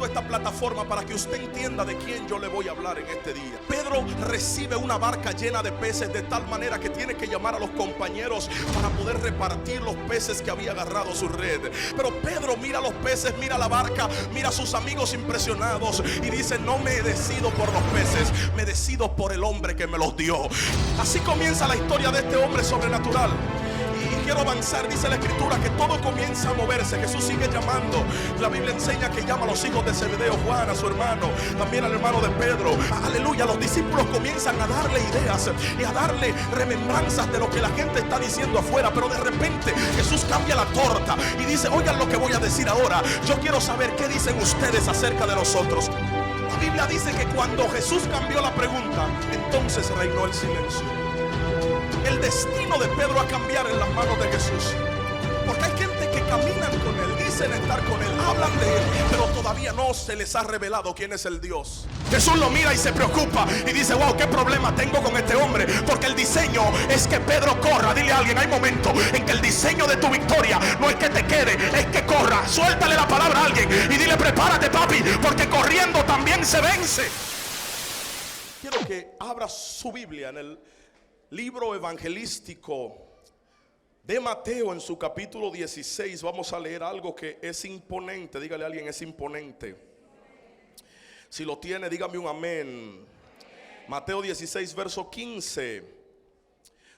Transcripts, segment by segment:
usando esta plataforma para que usted entienda de quién yo le voy a hablar en este día. Pedro recibe una barca llena de peces de tal manera que tiene que llamar a los compañeros para poder repartir los peces que había agarrado su red. Pero Pedro mira los peces, mira la barca, mira a sus amigos impresionados y dice: no me decido por los peces, me decido por el hombre que me los dio. Así comienza la historia de este hombre sobrenatural. Y quiero avanzar. Dice la escritura que todo comienza a moverse. Jesús sigue llamando. La Biblia enseña que llama a los hijos de Zebedeo, Juan, a su hermano, también al hermano de Pedro. Aleluya. Los discípulos comienzan a darle ideas y a darle remembranzas de lo que la gente está diciendo afuera. Pero de repente Jesús cambia la torta y dice: oigan lo que voy a decir ahora. Yo quiero saber qué dicen ustedes acerca de nosotros. La Biblia dice que cuando Jesús cambió la pregunta, entonces reinó el silencio. El destino de Pedro a cambiar en las manos de Jesús. Porque hay gente que caminan con él, dicen estar con él, hablan de él, pero todavía no se les ha revelado quién es el Dios. Jesús lo mira y se preocupa y dice: wow, qué problema tengo con este hombre. Porque el diseño es que Pedro corra. Dile a alguien: hay momentos en que el diseño de tu victoria no es que te quede, es que corra. Suéltale la palabra a alguien y dile: prepárate, papi, porque corriendo también se vence. Quiero que abra su Biblia en el libro evangelístico de Mateo, en su capítulo 16. Vamos a leer algo que es imponente. Dígale a alguien: es imponente. Si lo tiene, dígame un amén. Mateo 16, verso 15.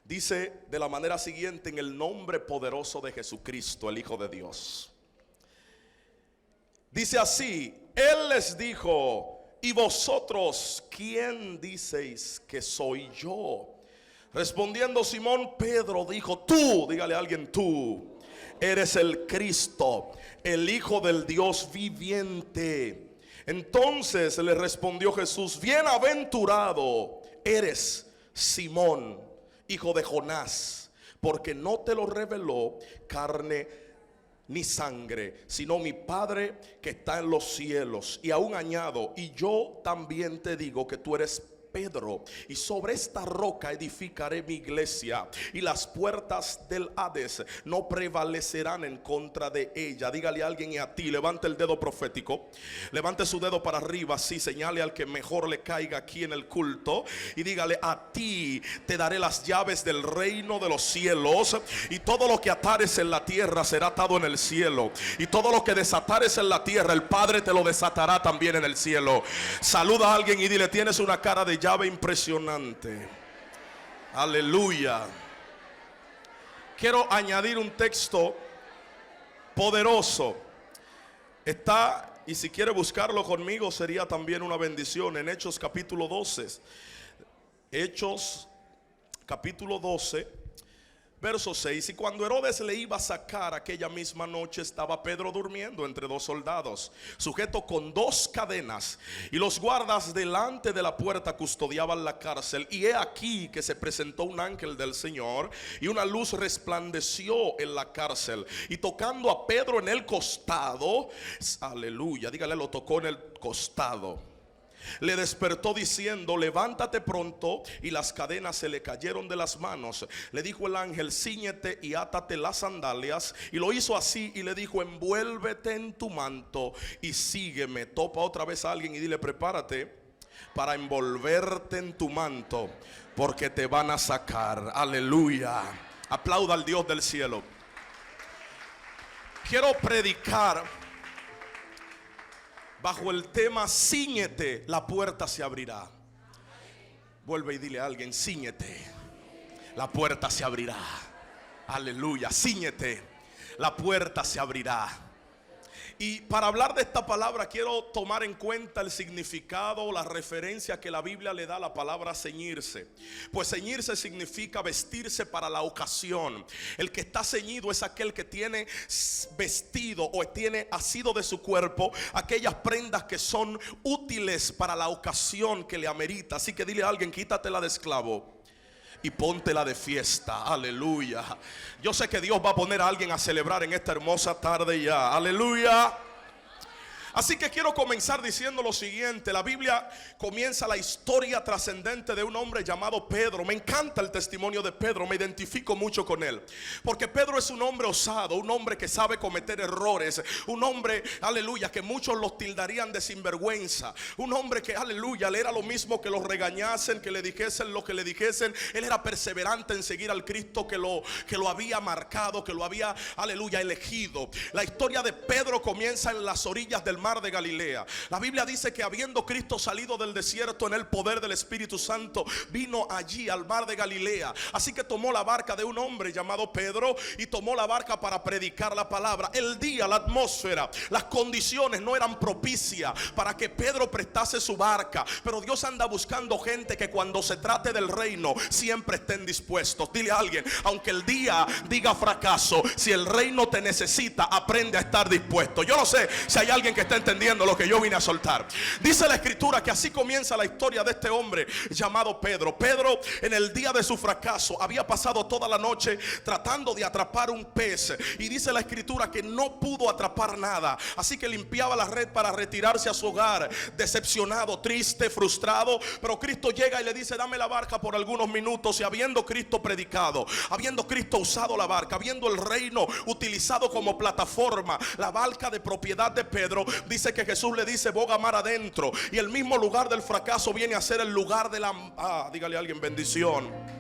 Dice de la manera siguiente: en el nombre poderoso de Jesucristo, el Hijo de Dios. Dice así: Él les dijo: ¿y vosotros quién diceis que soy yo? Respondiendo Simón Pedro dijo: tú, dígale a alguien, tú eres el Cristo, el Hijo del Dios viviente. Entonces le respondió Jesús: bienaventurado eres, Simón, hijo de Jonás, porque no te lo reveló carne ni sangre, sino mi Padre que está en los cielos. Y aún añado: y yo también te digo que tú eres Pedro, y sobre esta roca edificaré mi iglesia, y las puertas del Hades no prevalecerán en contra de ella. Dígale a alguien: y a ti. Levante el dedo profético, levante su dedo para arriba, así, señale al que mejor le caiga aquí en el culto, y dígale: a ti te daré las llaves del reino de los cielos, y todo lo que atares en la tierra será atado en el cielo, y todo lo que desatares en la tierra, el Padre te lo desatará también en el cielo. Saluda a alguien y dile: tienes una cara de llave impresionante. Aleluya. Quiero añadir un texto poderoso. Está, y si quiere buscarlo conmigo sería también una bendición, en Hechos capítulo 12. Hechos capítulo 12, verso 6. Y cuando Herodes le iba a sacar aquella misma noche, estaba Pedro durmiendo entre dos soldados, sujeto con dos cadenas, y los guardas delante de la puerta custodiaban la cárcel. Y he aquí que se presentó un ángel del Señor, y una luz resplandeció en la cárcel, y tocando a Pedro en el costado, aleluya, dígale, lo tocó en el costado, le despertó diciendo: levántate pronto. Y las cadenas se le cayeron de las manos. Le dijo el ángel: cíñete y átate las sandalias. Y lo hizo así, y le dijo: envuélvete en tu manto y sígueme. Topa otra vez a alguien y dile: prepárate para envolverte en tu manto, porque te van a sacar. Aleluya. Aplauda al Dios del cielo. Quiero predicar bajo el tema: cíñete, la puerta se abrirá. Vuelve y dile a alguien: cíñete, la puerta se abrirá. Aleluya, cíñete, la puerta se abrirá. Y para hablar de esta palabra quiero tomar en cuenta el significado, la referencia que la Biblia le da a la palabra ceñirse. Pues ceñirse significa vestirse para la ocasión. El que está ceñido es aquel que tiene vestido o tiene asido de su cuerpo aquellas prendas que son útiles para la ocasión que le amerita. Así que dile a alguien: quítatela de esclavo y póntela de fiesta. Aleluya. Yo sé que Dios va a poner a alguien a celebrar en esta hermosa tarde ya. Aleluya. Así que quiero comenzar diciendo lo siguiente. La Biblia comienza la historia trascendente de un hombre llamado Pedro. Me encanta el testimonio de Pedro, me identifico mucho con él, porque Pedro es un hombre osado, un hombre que sabe cometer errores, un hombre, aleluya, que muchos los tildarían de sinvergüenza, un hombre que, aleluya, le era lo mismo que los regañasen, que le dijesen lo que le dijesen. Él era perseverante en seguir al Cristo que lo había marcado, que lo había, aleluya, elegido. La historia de Pedro comienza en las orillas del mar de Galilea. La Biblia dice que habiendo Cristo salido del desierto en el poder del Espíritu Santo, vino allí al mar de Galilea. Así que tomó la barca de un hombre llamado Pedro y tomó la barca para predicar la palabra. El día, la atmósfera, las condiciones no eran propicias para que Pedro prestase su barca, pero Dios anda buscando gente que cuando se trate del reino siempre estén dispuestos. Dile a alguien, aunque el día diga fracaso, si el reino te necesita, aprende a estar dispuesto. Yo no sé si hay alguien que está entendiendo lo que yo vine a soltar. Dice la escritura que así comienza la historia de este hombre llamado Pedro. Pedro, en el día de su fracaso, había pasado toda la noche tratando de atrapar un pez, y dice la escritura que no pudo atrapar nada. Así que limpiaba la red para retirarse a su hogar, decepcionado, triste, frustrado. Pero Cristo llega y le dice: dame la barca por algunos minutos. Y habiendo Cristo predicado, habiendo Cristo usado la barca, habiendo el reino utilizado como plataforma, la barca de propiedad de Pedro, dice que Jesús le dice: boga mar adentro. Y el mismo lugar del fracaso viene a ser el lugar de la, dígale a alguien, bendición.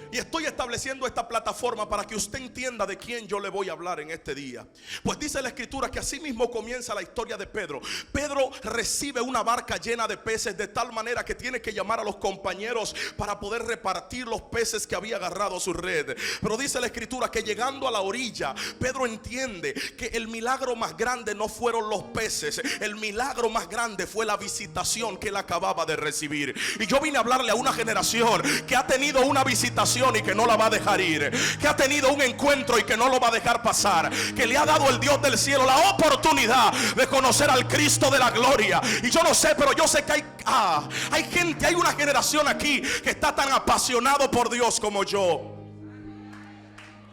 Y estoy estableciendo esta plataforma para que usted entienda de quién yo le voy a hablar en este día. Pues dice la escritura que así mismo comienza la historia de Pedro. Pedro recibe una barca llena de peces, de tal manera que tiene que llamar a los compañeros para poder repartir los peces que había agarrado a su red. Pero dice la escritura que llegando a la orilla, Pedro entiende que el milagro más grande no fueron los peces. El milagro más grande fue la visitación que él acababa de recibir. Y yo vine a hablarle a una generación que ha tenido una visitación y que no la va a dejar ir, que ha tenido un encuentro y que no lo va a dejar pasar, que le ha dado el Dios del cielo la oportunidad de conocer al Cristo de la gloria. Y yo no sé, pero yo sé que hay gente, hay una generación aquí que está tan apasionado por Dios como yo.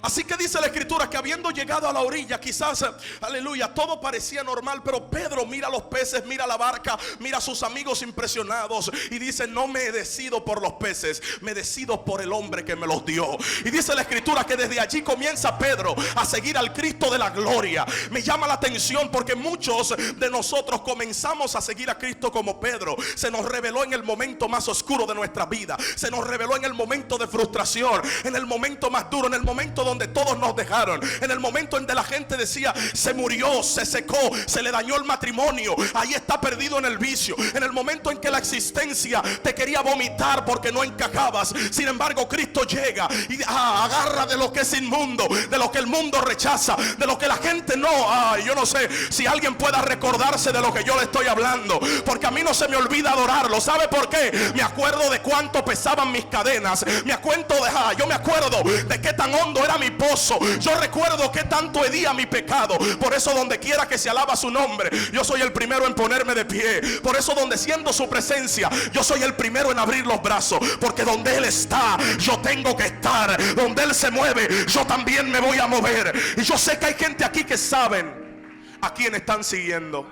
Así que dice la escritura que habiendo llegado a la orilla, quizás, aleluya, todo parecía normal, pero Pedro mira los peces, mira la barca, mira a sus amigos impresionados y dice: no me decido por los peces, me decido por el hombre que me los dio. Y dice la escritura que desde allí comienza Pedro a seguir al Cristo de la gloria. Me llama la atención porque muchos de nosotros comenzamos a seguir a Cristo como Pedro. Se nos reveló en el momento más oscuro de nuestra vida, se nos reveló en el momento de frustración, en el momento más duro, en el momento donde todos nos dejaron, en el momento en que la gente decía: se murió, se secó, se le dañó el matrimonio, ahí está perdido en el vicio, en el momento en que la existencia te quería vomitar porque no encajabas. Sin embargo, Cristo llega y agarra de lo que es inmundo, de lo que el mundo rechaza, de lo que la gente no. Yo no sé si alguien pueda recordarse de lo que yo le estoy hablando, porque a mí no se me olvida adorarlo. ¿Sabe por qué? Me acuerdo de cuánto pesaban mis cadenas, yo me acuerdo de qué tan hondo era mi pozo, yo recuerdo que tanto hedía mi pecado. Por eso donde quiera que se alaba su nombre, yo soy el primero en ponerme de pie. Por eso donde siento su presencia, yo soy el primero en abrir los brazos, porque donde Él está, yo tengo que estar. Donde Él se mueve, yo también me voy a mover. Y yo sé que hay gente aquí que saben a quién están siguiendo.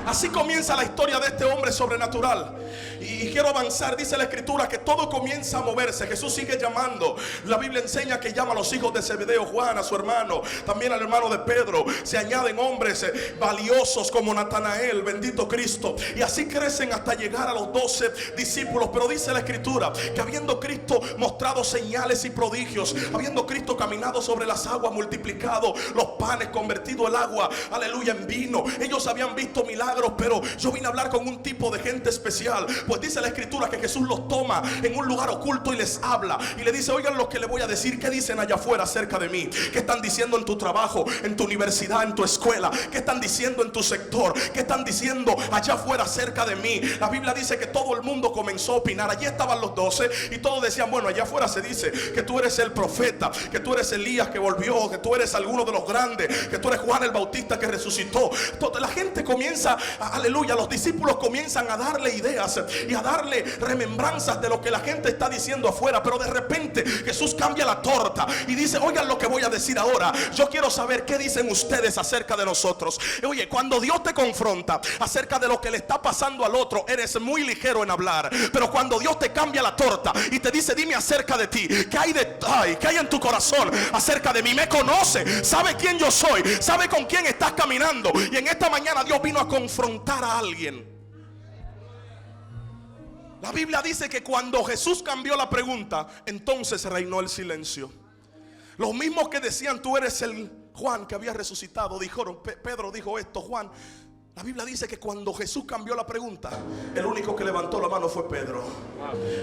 Así comienza la historia de este hombre sobrenatural. Y quiero avanzar. Dice la escritura que todo comienza a moverse. Jesús sigue llamando. La Biblia enseña que llama a los hijos de Zebedeo, Juan, a su hermano, también al hermano de Pedro. Se añaden hombres valiosos como Natanael, bendito Cristo. Y así crecen hasta llegar a los 12 discípulos. Pero dice la escritura que habiendo Cristo mostrado señales y prodigios, habiendo Cristo caminado sobre las aguas, multiplicado los panes, convertido el agua, aleluya, en vino, ellos habían visto milagros. Pero yo vine a hablar con un tipo de gente especial. Pues dice la escritura que Jesús los toma en un lugar oculto y les habla y le dice: oigan lo que le voy a decir. ¿Qué dicen allá afuera acerca de mí? ¿Qué están diciendo en tu trabajo, en tu universidad, en tu escuela? ¿Qué están diciendo en tu sector? ¿Qué están diciendo allá afuera acerca de mí? La Biblia dice que todo el mundo comenzó a opinar. Allí estaban los 12 y todos decían: bueno, allá afuera se dice que tú eres el profeta, que tú eres Elías que volvió, que tú eres alguno de los grandes, que tú eres Juan el Bautista que resucitó. Toda la gente comienza aleluya, los discípulos comienzan a darle ideas y a darle remembranzas de lo que la gente está diciendo afuera. Pero de repente Jesús cambia la torta y dice: oigan lo que voy a decir ahora. Yo quiero saber qué dicen ustedes acerca de nosotros. Oye, cuando Dios te confronta acerca de lo que le está pasando al otro, eres muy ligero en hablar. Pero cuando Dios te cambia la torta y te dice: dime acerca de ti, ¿qué hay en tu corazón acerca de mí? Me conoce, sabe quién yo soy, sabe con quién estás caminando. Y en esta mañana Dios vino a confrontar a alguien. La Biblia dice que cuando Jesús cambió la pregunta, entonces reinó el silencio. Los mismos que decían: tú eres el Juan que había resucitado, dijeron, Pedro dijo esto, Juan. La Biblia dice que cuando Jesús cambió la pregunta, el único que levantó la mano fue Pedro.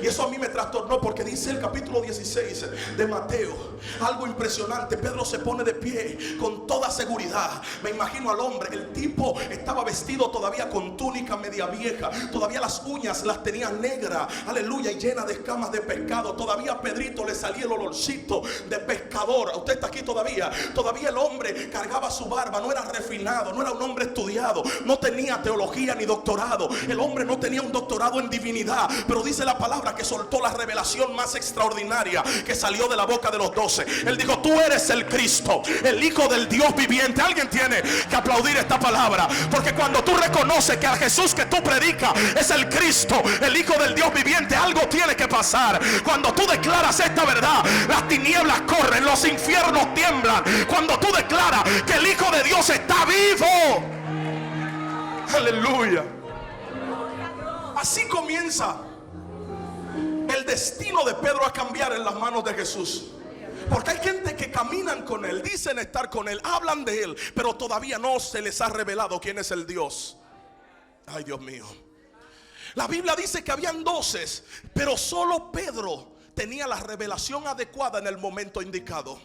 Y eso a mí me trastornó, porque dice el capítulo 16 de Mateo algo impresionante. Pedro se pone de pie con toda seguridad. Me imagino al hombre, el tipo estaba vestido todavía con túnica media vieja, todavía las uñas las tenía negras, aleluya, y llenas de escamas de pescado. Todavía a Pedrito le salía el olorcito de pescador. Usted está aquí todavía. Todavía el hombre cargaba su barba, no era refinado, no era un hombre estudiado, no tenía teología ni doctorado. El hombre no tenía un doctorado en divinidad, pero dice la palabra que soltó la revelación más extraordinaria que salió de la boca de los 12. Él dijo: tú eres el Cristo, el Hijo del Dios viviente. Alguien tiene que aplaudir esta palabra, porque cuando tú reconoces que al Jesús que tú predicas es el Cristo, el Hijo del Dios viviente, algo tiene que pasar. Cuando tú declaras esta verdad, las tinieblas corren, los infiernos tiemblan. Cuando tú declaras que el Hijo de Dios está vivo, aleluya. Así comienza el destino de Pedro a cambiar en las manos de Jesús. Porque hay gente que caminan con él, dicen estar con él, hablan de él, pero todavía no se les ha revelado quién es el Dios. Ay, Dios mío. La Biblia dice que habían 12, pero solo Pedro tenía la revelación adecuada en el momento indicado.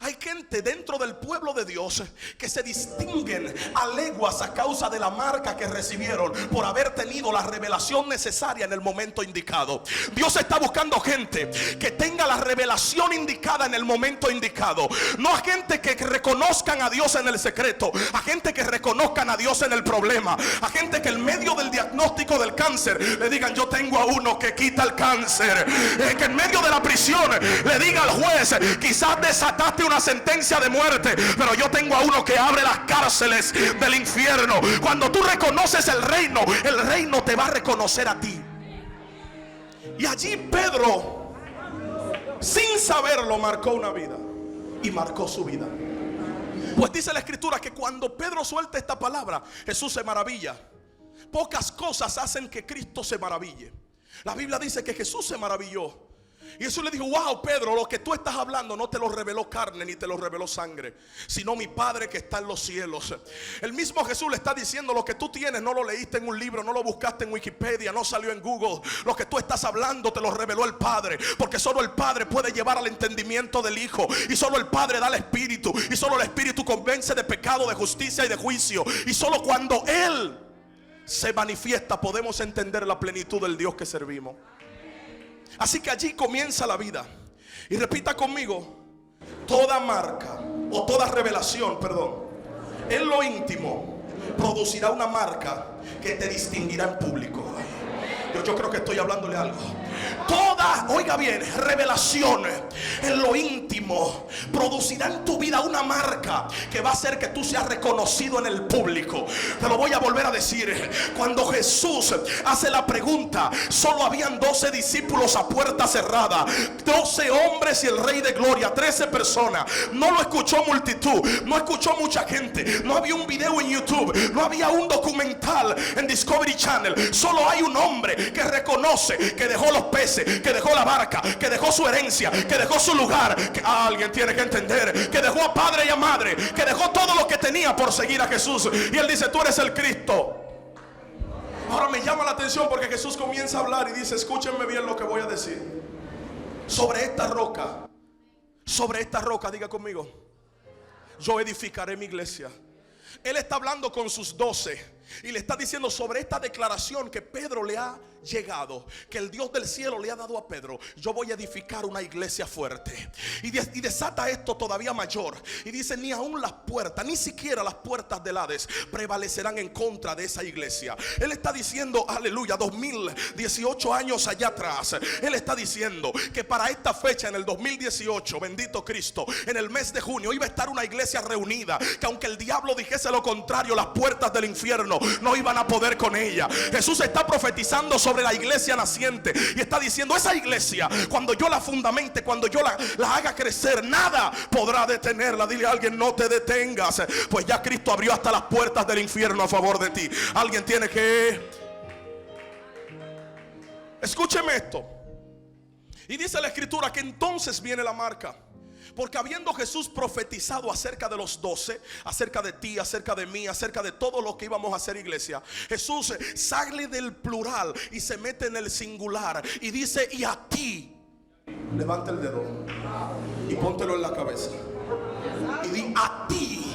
Hay gente dentro del pueblo de Dios que se distinguen a leguas a causa de la marca que recibieron por haber tenido la revelación necesaria en el momento indicado. Dios está buscando gente que tenga la revelación indicada en el momento indicado. No a gente que reconozcan a Dios en el secreto, a gente que reconozcan a Dios en el problema, a gente que en medio del diagnóstico del cáncer le digan: yo tengo a uno que quita el cáncer. Que en medio de la prisión le diga al juez: quizás desataste una sentencia de muerte, pero yo tengo a uno que abre las cárceles del infierno. Cuando tú reconoces el reino te va a reconocer a ti. Y allí Pedro, sin saberlo, marcó una vida y marcó su vida. Pues dice la escritura que cuando Pedro suelta esta palabra, Jesús se maravilla. Pocas cosas hacen que Cristo se maraville. La Biblia dice que Jesús se maravilló. Y Jesús le dijo: wow, Pedro, lo que tú estás hablando no te lo reveló carne ni te lo reveló sangre, sino mi Padre que está en los cielos. El mismo Jesús le está diciendo: lo que tú tienes no lo leíste en un libro, no lo buscaste en Wikipedia, no salió en Google. Lo que tú estás hablando te lo reveló el Padre, porque solo el Padre puede llevar al entendimiento del Hijo, y solo el Padre da el Espíritu, y solo el Espíritu convence de pecado, de justicia y de juicio. Y solo cuando Él se manifiesta podemos entender la plenitud del Dios que servimos. Así que allí comienza la vida. Y repita conmigo: toda marca o toda revelación, en lo íntimo producirá una marca que te distinguirá en público. Yo creo que estoy hablándole algo. Toda, oiga bien, revelación en lo íntimo producirá en tu vida una marca que va a hacer que tú seas reconocido en el público. Te lo voy a volver a decir. Cuando Jesús hace la pregunta, solo habían 12 discípulos a puerta cerrada, 12 hombres y el Rey de Gloria, 13 personas. No lo escuchó multitud, no escuchó mucha gente, no había un video en YouTube, no había un documental en Discovery Channel. Solo hay un hombre que reconoce que dejó los peces, que dejó la barca, que dejó su herencia, que dejó su lugar, que alguien tiene que entender, que dejó a padre y a madre, que dejó todo lo que tenía por seguir a Jesús. Y él dice: tú eres el Cristo. Ahora me llama la atención porque Jesús comienza a hablar y dice: escúchenme bien lo que voy a decir. Sobre esta roca, diga conmigo, yo edificaré mi iglesia. Él está hablando con sus 12 Y le está diciendo sobre esta declaración que Pedro le ha llegado, que el Dios del cielo le ha dado a Pedro: yo voy a edificar una iglesia fuerte. Y desata esto todavía mayor. Y dice: ni aún las puertas, ni siquiera las puertas del Hades prevalecerán en contra de esa iglesia. Él está diciendo, aleluya, 2018 años allá atrás, él está diciendo que para esta fecha, en el 2018, bendito Cristo, en el mes de junio iba a estar una iglesia reunida, que aunque el diablo dijese lo contrario, las puertas del infierno no iban a poder con ella. Jesús está profetizando sobre la iglesia naciente y está diciendo: esa iglesia, cuando yo la fundamente, cuando yo la haga crecer, nada podrá detenerla. Dile a alguien: no te detengas, pues ya Cristo abrió hasta las puertas del infierno a favor de ti. Alguien tiene que... Escúcheme esto. Y dice la escritura que entonces viene la marca. Porque habiendo Jesús profetizado acerca de los 12, acerca de ti, acerca de mí, acerca de todo lo que íbamos a hacer iglesia, Jesús sale del plural y se mete en el singular y dice: y a ti. Levanta el dedo y póntelo en la cabeza y di: a ti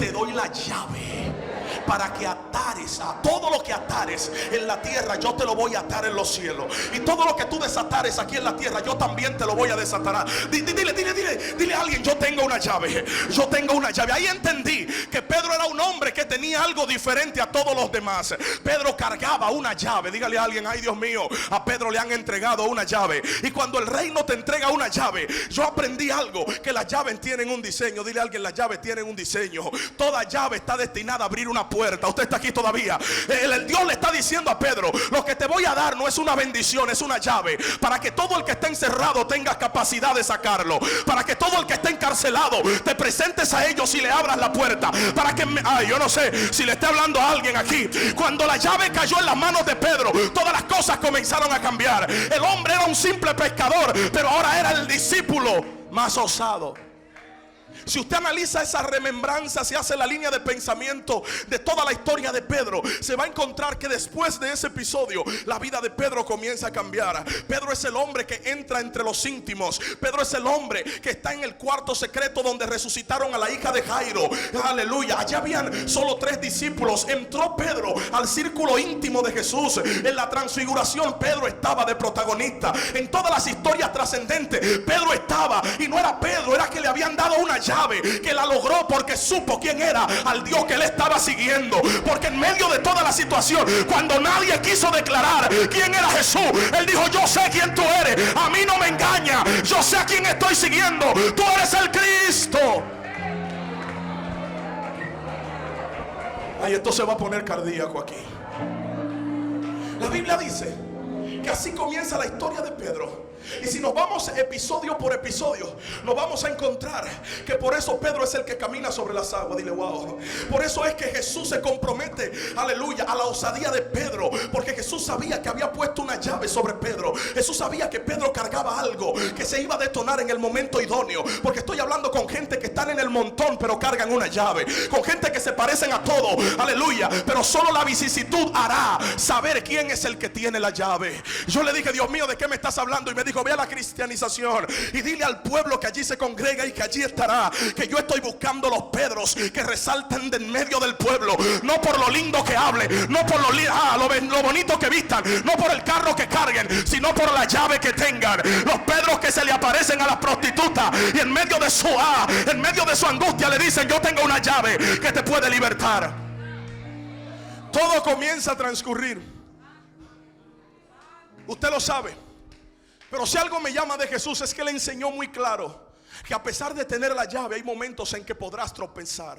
te doy la llave para que atares a todo lo que atares en la tierra, yo te lo voy a atar en los cielos. Y todo lo que tú desatares aquí en la tierra, yo también te lo voy a desatar. Dile a alguien: yo tengo una llave. Yo tengo una llave. Ahí entendí que Pedro era un hombre que tenía algo diferente a todos los demás. Pedro cargaba una llave. Dígale a alguien: ay, Dios mío, a Pedro le han entregado una llave. Y cuando el reino te entrega una llave, yo aprendí algo, que las llaves tienen un diseño. Dile a alguien: las llaves tienen un diseño. Toda llave está destinada a abrir una puerta. Usted está aquí todavía. El Dios le está diciendo a Pedro: lo que te voy a dar no es una bendición, es una llave, para que todo el que está encerrado tenga capacidad de sacarlo, para que todo el que está encarcelado te presentes a ellos y le abras la puerta, para que yo no sé si le está hablando a alguien aquí. Cuando la llave cayó en las manos de Pedro, todas las cosas comenzaron a cambiar. El hombre era un simple pescador, pero ahora era el discípulo más osado. Si usted analiza esa remembranza, si hace la línea de pensamiento de toda la historia de Pedro, se va a encontrar que después de ese episodio, la vida de Pedro comienza a cambiar. Pedro es el hombre que entra entre los íntimos. Pedro es el hombre que está en el cuarto secreto donde resucitaron a la hija de Jairo. Aleluya. Allá habían solo 3 discípulos. Entró Pedro al círculo íntimo de Jesús. En la transfiguración, Pedro estaba de protagonista. En todas las historias trascendentes, Pedro estaba. Y no era Pedro, era que le habían dado una llave, que la logró porque supo quién era al Dios que él estaba siguiendo. Porque en medio de toda la situación, cuando nadie quiso declarar quién era Jesús, él dijo: yo sé quién tú eres, a mí no me engaña, yo sé a quién estoy siguiendo, tú eres el Cristo. Ay, esto se va a poner cardíaco aquí. La Biblia dice que así comienza la historia de Pedro. Y si nos vamos episodio por episodio, nos vamos a encontrar que por eso Pedro es el que camina sobre las aguas. Dile: wow. Por eso es que Jesús se compromete, aleluya, a la osadía de Pedro, porque Jesús sabía que había puesto una llave sobre Pedro. Jesús sabía que Pedro cargaba algo que se iba a detonar en el momento idóneo. Porque estoy hablando con gente que están en el montón pero cargan una llave, con gente que se parecen a todo, aleluya, pero solo la vicisitud hará saber quién es el que tiene la llave. Yo le dije: Dios mío, ¿de qué me estás hablando? Y me dijo: ve a la cristianización y dile al pueblo que allí se congrega y que allí estará, que yo estoy buscando los Pedros que resalten de en medio del pueblo, no por lo lindo que hable, no por lo bonito que vistan, no por el carro que carguen, sino por la llave que tengan. Los Pedros que se le aparecen a las prostitutas y en medio de su angustia le dicen: yo tengo una llave que te puede libertar. Todo comienza a transcurrir. Usted lo sabe. Pero si algo me llama de Jesús es que le enseñó muy claro que a pesar de tener la llave, hay momentos en que podrás tropezar.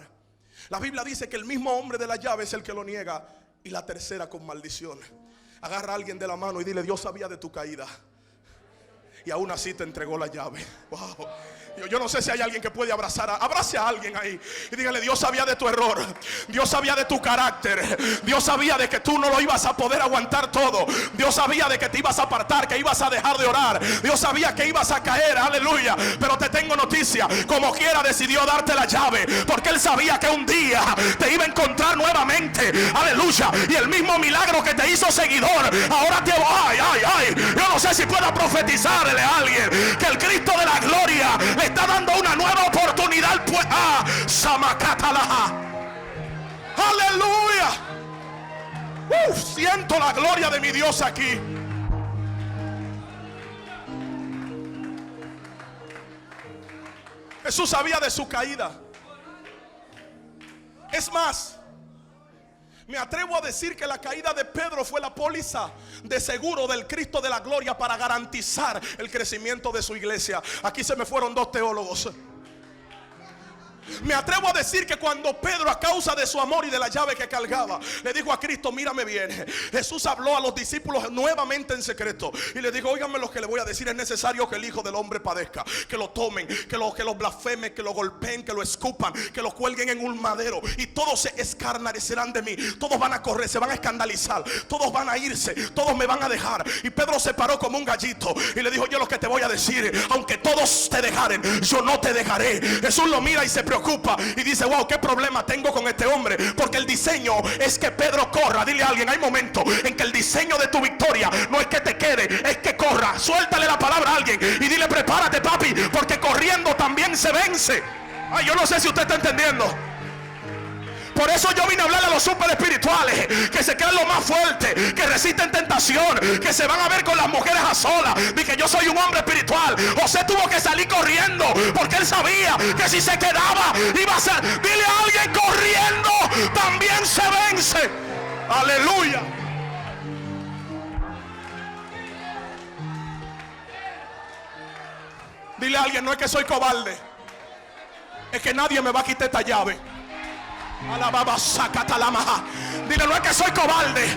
La Biblia dice que el mismo hombre de la llave es el que lo niega, y la tercera con maldición. Agarra a alguien de la mano y dile: Dios sabía de tu caída y aún así te entregó la llave. Wow. Yo no sé si hay alguien que puede abrace a alguien ahí y dígale: Dios sabía de tu error, Dios sabía de tu carácter, Dios sabía de que tú no lo ibas a poder aguantar todo, Dios sabía de que te ibas a apartar, que ibas a dejar de orar, Dios sabía que ibas a caer, aleluya. Pero te tengo noticia: como quiera decidió darte la llave, porque Él sabía que un día te iba a encontrar nuevamente, aleluya. Y el mismo milagro que te hizo seguidor, ahora te... yo no sé si pueda profetizarle a alguien que el Cristo de la gloria le está dando una nueva oportunidad. Aleluya. Siento la gloria de mi Dios aquí. Jesús sabía de su caída. Es más, me atrevo a decir que la caída de Pedro fue la póliza de seguro del Cristo de la gloria para garantizar el crecimiento de su iglesia. Aquí se me fueron dos teólogos. Me atrevo a decir que cuando Pedro, a causa de su amor y de la llave que cargaba, le dijo a Cristo: mírame bien, Jesús habló a los discípulos nuevamente en secreto y le dijo: óiganme lo que le voy a decir, es necesario que el Hijo del Hombre padezca, que lo tomen, que lo blasfemen, que lo golpeen, que lo escupan, que lo cuelguen en un madero, y todos se escarnecerán de mí, todos van a correr, se van a escandalizar, todos van a irse, todos me van a dejar. Y Pedro se paró como un gallito y le dijo: yo lo que te voy a decir, aunque todos te dejaren, yo no te dejaré. Jesús lo mira y se preocupa y dice: wow, qué problema tengo con este hombre, porque el diseño es que Pedro corra. Dile a alguien: hay momentos en que el diseño de tu victoria no es que te quede, es que corra. Suéltale la palabra a alguien y dile: prepárate, papi, porque corriendo también se vence. Ay, yo no sé si usted está entendiendo. Por eso yo vine a hablar a los super espirituales, que se creen lo más fuerte, que resisten tentación, que se van a ver con las mujeres a solas. Dije: yo soy un hombre espiritual. José tuvo que salir corriendo porque él sabía que si se quedaba iba a ser. Dile a alguien: corriendo también se vence. Aleluya. Dile a alguien: no es que soy cobarde, es que nadie me va a quitar esta llave. Dile: no es que soy cobarde.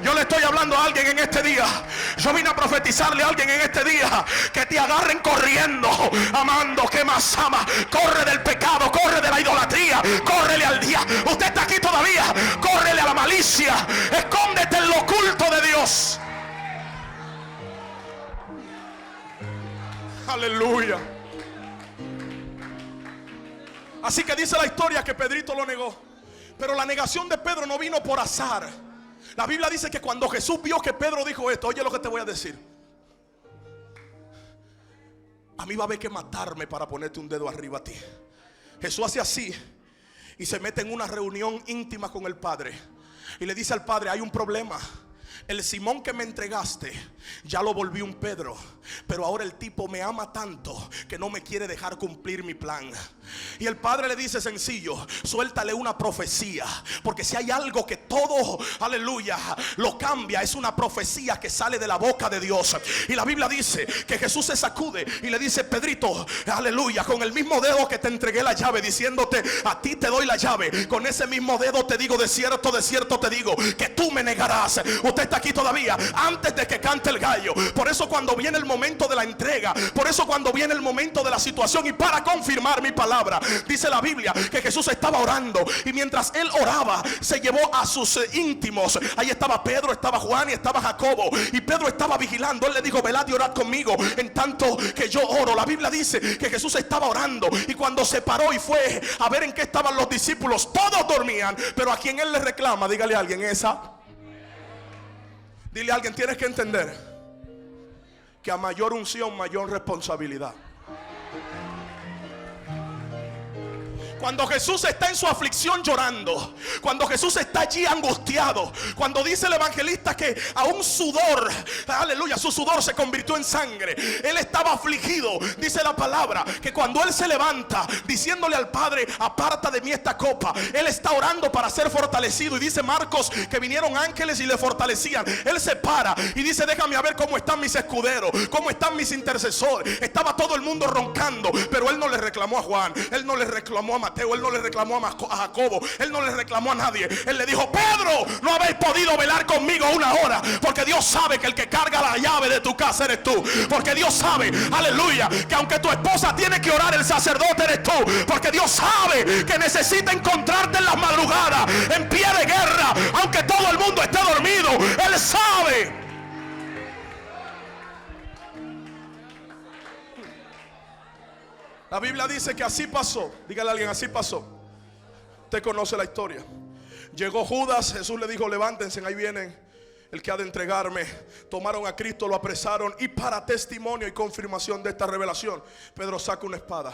Yo le estoy hablando a alguien en este día. Yo vine a profetizarle a alguien en este día que te agarren corriendo, amando. ¿Qué más ama? Corre del pecado, corre de la idolatría, córrele al día. Usted está aquí todavía, córrele a la malicia, escóndete en lo oculto de Dios. Aleluya. Así que dice la historia que Pedrito lo negó. Pero la negación de Pedro no vino por azar. La Biblia dice que cuando Jesús vio que Pedro dijo esto: oye lo que te voy a decir, a mí va a haber que matarme para ponerte un dedo arriba a ti. Jesús hace así y se mete en una reunión íntima con el Padre y le dice al Padre: hay un problema. El Simón que me entregaste ya lo volví un Pedro, pero ahora el tipo me ama tanto que no me quiere dejar cumplir mi plan. Y el Padre le dice sencillo: suéltale una profecía, porque si hay algo que todo, aleluya, lo cambia, es una profecía que sale de la boca de Dios. Y la Biblia dice que Jesús se sacude y le dice: Pedrito, aleluya, con el mismo dedo que te entregué la llave, diciéndote: a ti te doy la llave, con ese mismo dedo te digo: de cierto te digo que tú me negarás. Usted está aquí todavía antes de que cante el gallo. Por eso cuando viene el momento de la entrega, por eso cuando viene el momento de la situación, y para confirmar mi palabra, dice la Biblia que Jesús estaba orando, y mientras él oraba se llevó a sus íntimos. Ahí estaba Pedro, estaba Juan y estaba Jacobo, y Pedro estaba vigilando. Él le dijo: velad y orad conmigo en tanto que yo oro. La Biblia dice que Jesús estaba orando, y cuando se paró y fue a ver en qué estaban los discípulos, todos dormían, pero a quien él le reclama, dígale a alguien esa. Dile a alguien: tienes que entender que a mayor unción, mayor responsabilidad. Cuando Jesús está en su aflicción llorando, cuando Jesús está allí angustiado, cuando dice el evangelista que a un sudor, aleluya, su sudor se convirtió en sangre, él estaba afligido. Dice la palabra que cuando él se levanta diciéndole al Padre: aparta de mí esta copa, él está orando para ser fortalecido. Y dice Marcos que vinieron ángeles y le fortalecían. Él se para y dice: déjame a ver cómo están mis escuderos, cómo están mis intercesores. Estaba todo el mundo roncando, pero él no le reclamó a Juan, él no le reclamó a Mateo, él no le reclamó a Jacobo, él no le reclamó a nadie. Él le dijo: Pedro, no habéis podido velar conmigo una hora, porque Dios sabe que el que carga la llave de tu casa eres tú. Porque Dios sabe, aleluya, que aunque tu esposa tiene que orar, el sacerdote eres tú. Porque Dios sabe que necesita encontrarte en las madrugadas, en pie de guerra, aunque todo el mundo esté dormido. Él sabe. La Biblia dice que así pasó. Dígale a alguien: así pasó. Usted conoce la historia. Llegó Judas, Jesús le dijo: levántense, ahí vienen el que ha de entregarme. Tomaron a Cristo, lo apresaron, y para testimonio y confirmación de esta revelación, Pedro saca una espada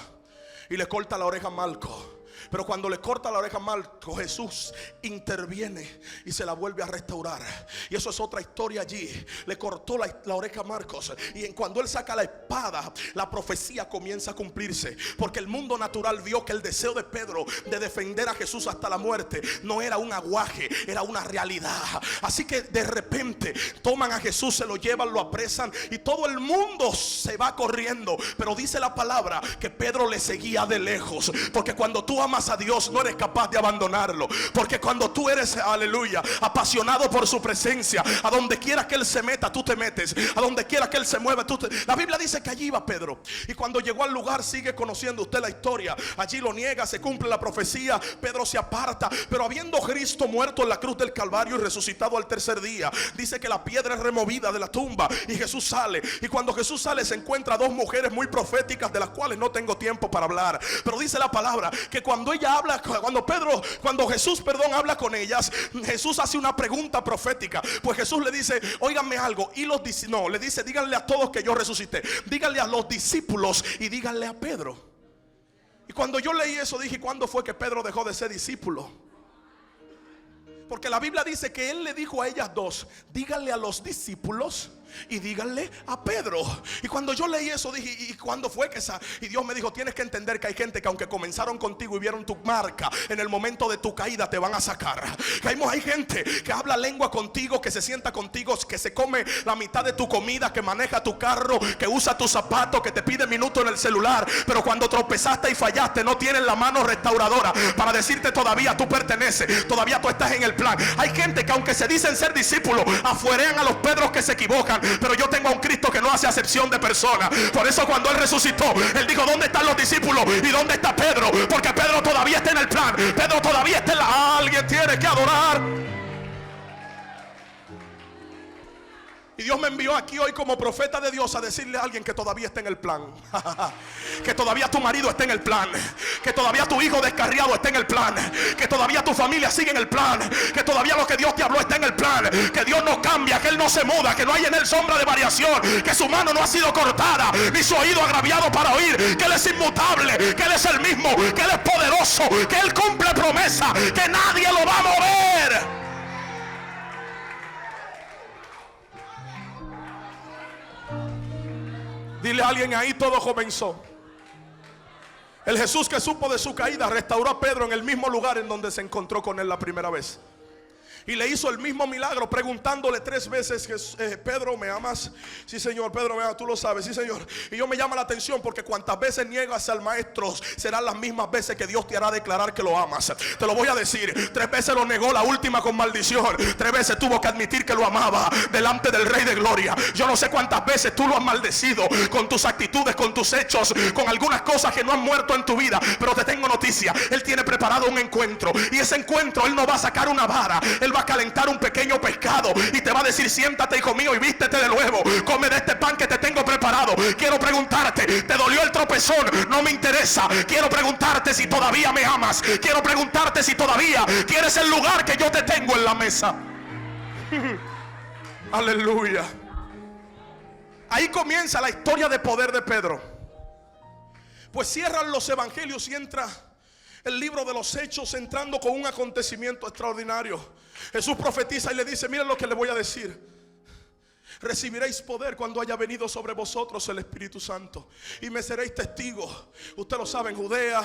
y le corta la oreja a Malco. Pero cuando le corta la oreja a Marcos, Jesús interviene y se la vuelve a restaurar. Y eso es otra historia allí. Le cortó la oreja a Marcos, y cuando él saca la espada, la profecía comienza a cumplirse. Porque el mundo natural vio que el deseo de Pedro de defender a Jesús hasta la muerte no era un aguaje, era una realidad. Así que de repente toman a Jesús, se lo llevan, lo apresan, y todo el mundo se va corriendo. Pero dice la palabra que Pedro le seguía de lejos. Porque cuando tú amas a Dios, no eres capaz de abandonarlo. Porque cuando tú eres, aleluya, apasionado por su presencia, a donde quiera que Él se meta, tú te metes. A donde quiera que Él se mueva, La Biblia dice que allí iba Pedro. Y cuando llegó al lugar, sigue conociendo usted la historia. Allí lo niega, se cumple la profecía. Pedro se aparta. Pero habiendo Cristo muerto en la cruz del Calvario y resucitado al tercer día, dice que la piedra es removida de la tumba y Jesús sale. Y cuando Jesús sale, se encuentra a dos mujeres muy proféticas, de las cuales no tengo tiempo para hablar. Pero dice la palabra que cuando Jesús habla con ellas, Jesús hace una pregunta profética. Pues Jesús le dice: óiganme algo. Y le dice: díganle a todos que yo resucité. Díganle a los discípulos y díganle a Pedro. Y cuando yo leí eso, dije: ¿cuándo fue que Pedro dejó de ser discípulo? Porque la Biblia dice que él le dijo a ellas dos: díganle a los discípulos y díganle a Pedro. Y cuando yo leí eso dije: ¿y cuándo fue que y Dios me dijo: tienes que entender que hay gente que aunque comenzaron contigo y vieron tu marca, en el momento de tu caída te van a sacar. Que hay gente que habla lengua contigo, que se sienta contigo, que se come la mitad de tu comida, que maneja tu carro, que usa tus zapatos, que te pide minutos en el celular, pero cuando tropezaste y fallaste no tienen la mano restauradora para decirte: todavía tú perteneces, todavía tú estás en el plan. Hay gente que aunque se dicen ser discípulos, afuerean a los Pedros que se equivocan. Pero yo tengo a un Cristo que no hace acepción de personas. Por eso cuando Él resucitó, Él dijo: ¿dónde están los discípulos? ¿Y dónde está Pedro? Porque Pedro todavía está en el plan. Pedro todavía está en la... Alguien tiene que adorar. Y Dios me envió aquí hoy como profeta de Dios a decirle a alguien que todavía está en el plan. Que todavía tu marido está en el plan. Que todavía tu hijo descarriado está en el plan. Que todavía tu familia sigue en el plan. Que todavía lo que Dios te habló está en el plan. Que Dios no cambia, que Él no se muda, que no hay en Él sombra de variación. Que su mano no ha sido cortada, ni su oído agraviado para oír. Que Él es inmutable, que Él es el mismo, que Él es poderoso, que Él cumple promesa, que nadie lo va a mover. Dile a alguien: ahí todo comenzó. El Jesús que supo de su caída restauró a Pedro en el mismo lugar en donde se encontró con él la primera vez. Y le hizo el mismo milagro preguntándole 3 veces: Pedro, ¿me amas? Sí, Señor. Pedro, ¿me amas? Tú lo sabes. Sí, Señor. Y yo me llama la atención porque cuantas veces niegas al maestro, serán las mismas veces que Dios te hará declarar que lo amas. Te lo voy a decir: 3 veces lo negó, la última con maldición. 3 veces tuvo que admitir que lo amaba delante del Rey de Gloria. Yo no sé cuántas veces tú lo has maldecido con tus actitudes, con tus hechos, con algunas cosas que no han muerto en tu vida. Pero te tengo noticia: Él tiene preparado un encuentro. Y ese encuentro Él no va a sacar una vara. Él va a calentar un pequeño pescado y te va a decir: siéntate, hijo mío, y vístete de nuevo, come de este pan que te tengo preparado. Quiero preguntarte: ¿te dolió el tropezón? No me interesa. Quiero preguntarte si todavía me amas. Quiero preguntarte si todavía quieres el lugar que yo te tengo en la mesa. Aleluya. Ahí comienza la historia de poder de Pedro. Pues cierran los evangelios y entra el libro de los Hechos, entrando con un acontecimiento extraordinario. Jesús profetiza y le dice: miren lo que le voy a decir: recibiréis poder cuando haya venido sobre vosotros el Espíritu Santo, y me seréis testigos. Usted lo sabe, en Judea,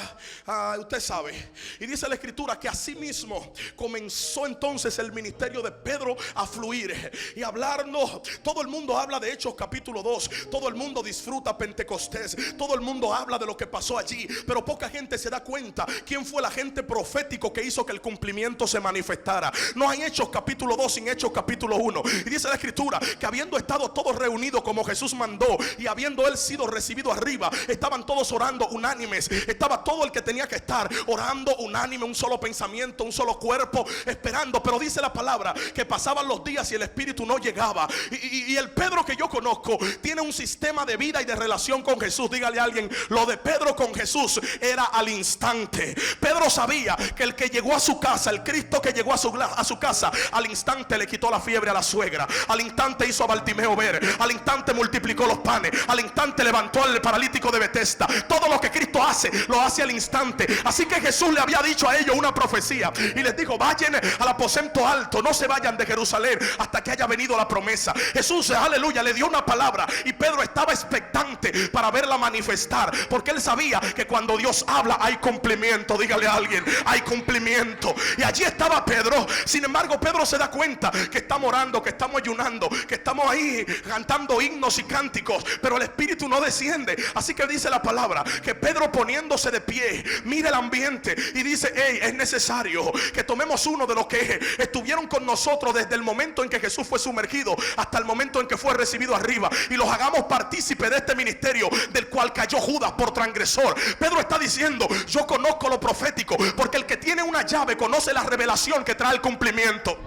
usted sabe. Y dice la Escritura que así mismo comenzó entonces el ministerio de Pedro a fluir y hablarnos. Todo el mundo habla de Hechos capítulo 2. Todo el mundo disfruta Pentecostés. Todo el mundo habla de lo que pasó allí, pero poca gente se da cuenta quién fue el agente profético que hizo que el cumplimiento se manifestara. No hay Hechos capítulo 2 sin Hechos capítulo 1. Y dice la Escritura que habiendo estado todos reunidos como Jesús mandó, y habiendo Él sido recibido arriba, estaban todos orando unánimes. Estaba todo el que tenía que estar orando unánime, un solo pensamiento, un solo cuerpo, esperando. Pero dice la palabra que pasaban los días y el Espíritu no llegaba. Y el Pedro que yo conozco tiene un sistema de vida y de relación con Jesús. Dígale a alguien: lo de Pedro con Jesús era al instante. Pedro sabía que el que llegó a su casa, el Cristo que llegó a su casa, al instante le quitó la fiebre a la suegra, al instante hizo Bartimeo ver. Al instante multiplicó los panes, al instante levantó al paralítico de Betesda. Todo lo que Cristo hace, lo hace al instante. Así que Jesús le había dicho a ellos una profecía y les dijo: vayan al aposento alto, no se vayan de Jerusalén hasta que haya venido la promesa. Jesús, aleluya, le dio una palabra y Pedro estaba expectante para verla manifestar, porque él sabía que cuando Dios habla hay cumplimiento. Dígale a alguien: hay cumplimiento. Y allí estaba Pedro. Sin embargo, Pedro se da cuenta que estamos orando, que estamos ayunando, que estamos ahí cantando himnos y cánticos, pero el Espíritu no desciende. Así que dice la palabra que Pedro, poniéndose de pie, mira el ambiente y dice: hey, es necesario que tomemos uno de los que estuvieron con nosotros desde el momento en que Jesús fue sumergido hasta el momento en que fue recibido arriba, y los hagamos partícipe de este ministerio del cual cayó Judas por transgresor. Pedro está diciendo: yo conozco lo profético, porque el que tiene una llave conoce la revelación que trae el cumplimiento.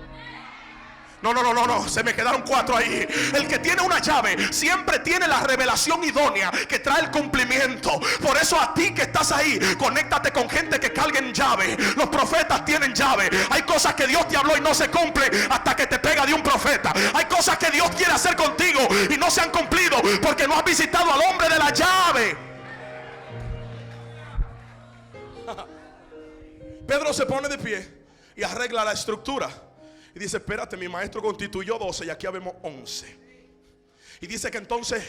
No, se me quedaron 4 ahí. El que tiene una llave siempre tiene la revelación idónea que trae el cumplimiento. Por eso a ti que estás ahí, conéctate con gente que carguen llave. Los profetas tienen llave. Hay cosas que Dios te habló y no se cumple hasta que te pega de un profeta. Hay cosas que Dios quiere hacer contigo y no se han cumplido porque no has visitado al hombre de la llave. Pedro se pone de pie y arregla la estructura. Y dice: espérate, mi maestro constituyó 12 y aquí habemos 11. Y dice que entonces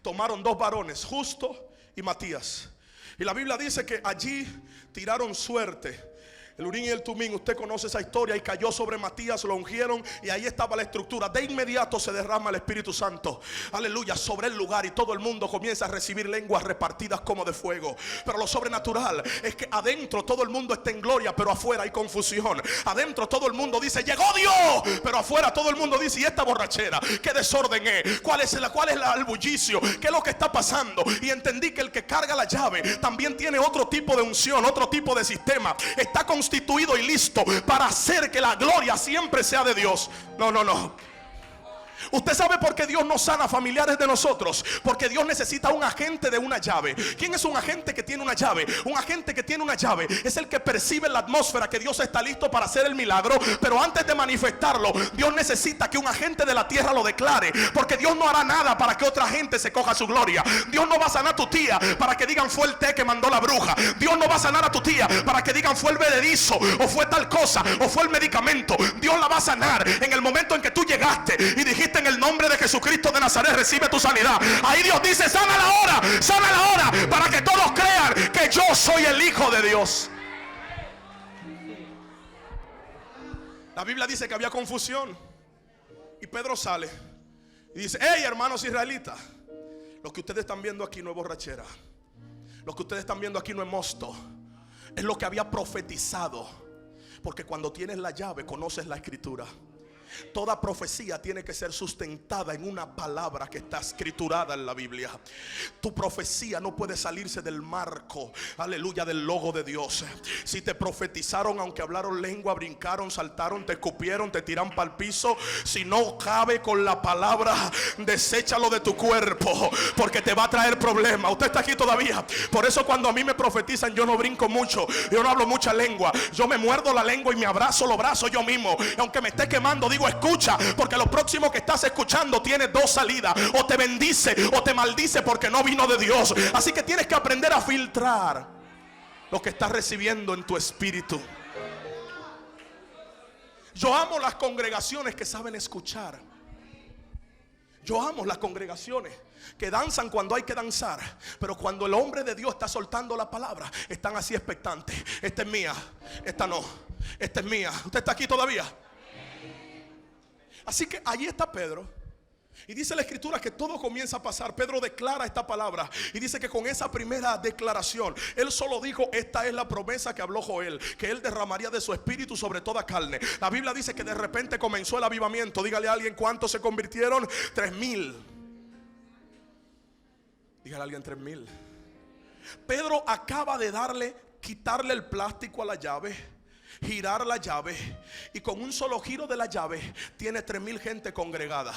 tomaron 2 varones, Justo y Matías. Y la Biblia dice que allí tiraron suerte. El Urín y el Tumín, usted conoce esa historia. Y cayó sobre Matías, lo ungieron y ahí estaba la estructura. De inmediato se derrama el Espíritu Santo, aleluya, sobre el lugar, y todo el mundo comienza a recibir lenguas repartidas como de fuego. Pero lo sobrenatural es que adentro todo el mundo está en gloria, pero afuera hay confusión. Adentro todo el mundo dice: llegó Dios, pero afuera todo el mundo dice: ¿y esta borrachera? ¿Qué desorden es? ¿Cuál es el bullicio? ¿Qué es lo que está pasando? Y entendí que el que carga la llave también tiene otro tipo de unción, otro tipo de sistema. Está constituido y listo para hacer que la gloria siempre sea de Dios. No. Usted sabe por qué Dios no sana familiares de nosotros: porque Dios necesita un agente de una llave. ¿Quién es un agente que tiene una llave? Un agente que tiene una llave es el que percibe en la atmósfera que Dios está listo para hacer el milagro, pero antes de manifestarlo, Dios necesita que un agente de la tierra lo declare, porque Dios no hará nada para que otra gente se coja su gloria. Dios no va a sanar a tu tía para que digan: fue el té que mandó la bruja. Dios no va a sanar a tu tía para que digan: fue el vededizo, o fue tal cosa, o fue el medicamento. Dios la va a sanar en el momento en que tú llegaste y dijiste: en el nombre de Jesucristo de Nazaret, recibe tu sanidad. Ahí Dios dice: sana la hora, para que todos crean que yo soy el Hijo de Dios. La Biblia dice que había confusión y Pedro sale y dice: hey, hermanos israelitas, lo que ustedes están viendo aquí no es borrachera, lo que ustedes están viendo aquí no es mosto, es lo que había profetizado. Porque cuando tienes la llave conoces la escritura. Toda profecía tiene que ser sustentada en una palabra que está escriturada en la Biblia. Tu profecía no puede salirse del marco, aleluya, del logo de Dios. Si te profetizaron, aunque hablaron lengua, brincaron, saltaron, te escupieron, te tiran para el piso, si no cabe con la palabra, deséchalo de tu cuerpo, porque te va a traer problemas. Usted está aquí todavía. Por eso cuando a mí me profetizan, yo no brinco mucho, yo no hablo mucha lengua, yo me muerdo la lengua y me abrazo los brazos yo mismo. Y aunque me esté quemando, digo: escucha, porque lo próximo que estás escuchando tiene 2 salidas: o te bendice o te maldice, porque no vino de Dios. Así que tienes que aprender a filtrar lo que estás recibiendo en tu espíritu. Yo amo las congregaciones que saben escuchar. Yo amo las congregaciones que danzan cuando hay que danzar, pero cuando el hombre de Dios está soltando la palabra, están así expectantes: esta es mía, esta no, esta es mía. ¿Usted está aquí todavía? Así que ahí está Pedro. Y dice la escritura que todo comienza a pasar. Pedro declara esta palabra y dice que con esa primera declaración, él solo dijo: esta es la promesa que habló Joel, que él derramaría de su espíritu sobre toda carne. La Biblia dice que de repente comenzó el avivamiento. Dígale a alguien: ¿cuántos se convirtieron? 3,000. Dígale a alguien: 3,000. Pedro acaba de quitarle el plástico a la llave, girar la llave, y con un solo giro de la llave tiene 3,000 gente congregada.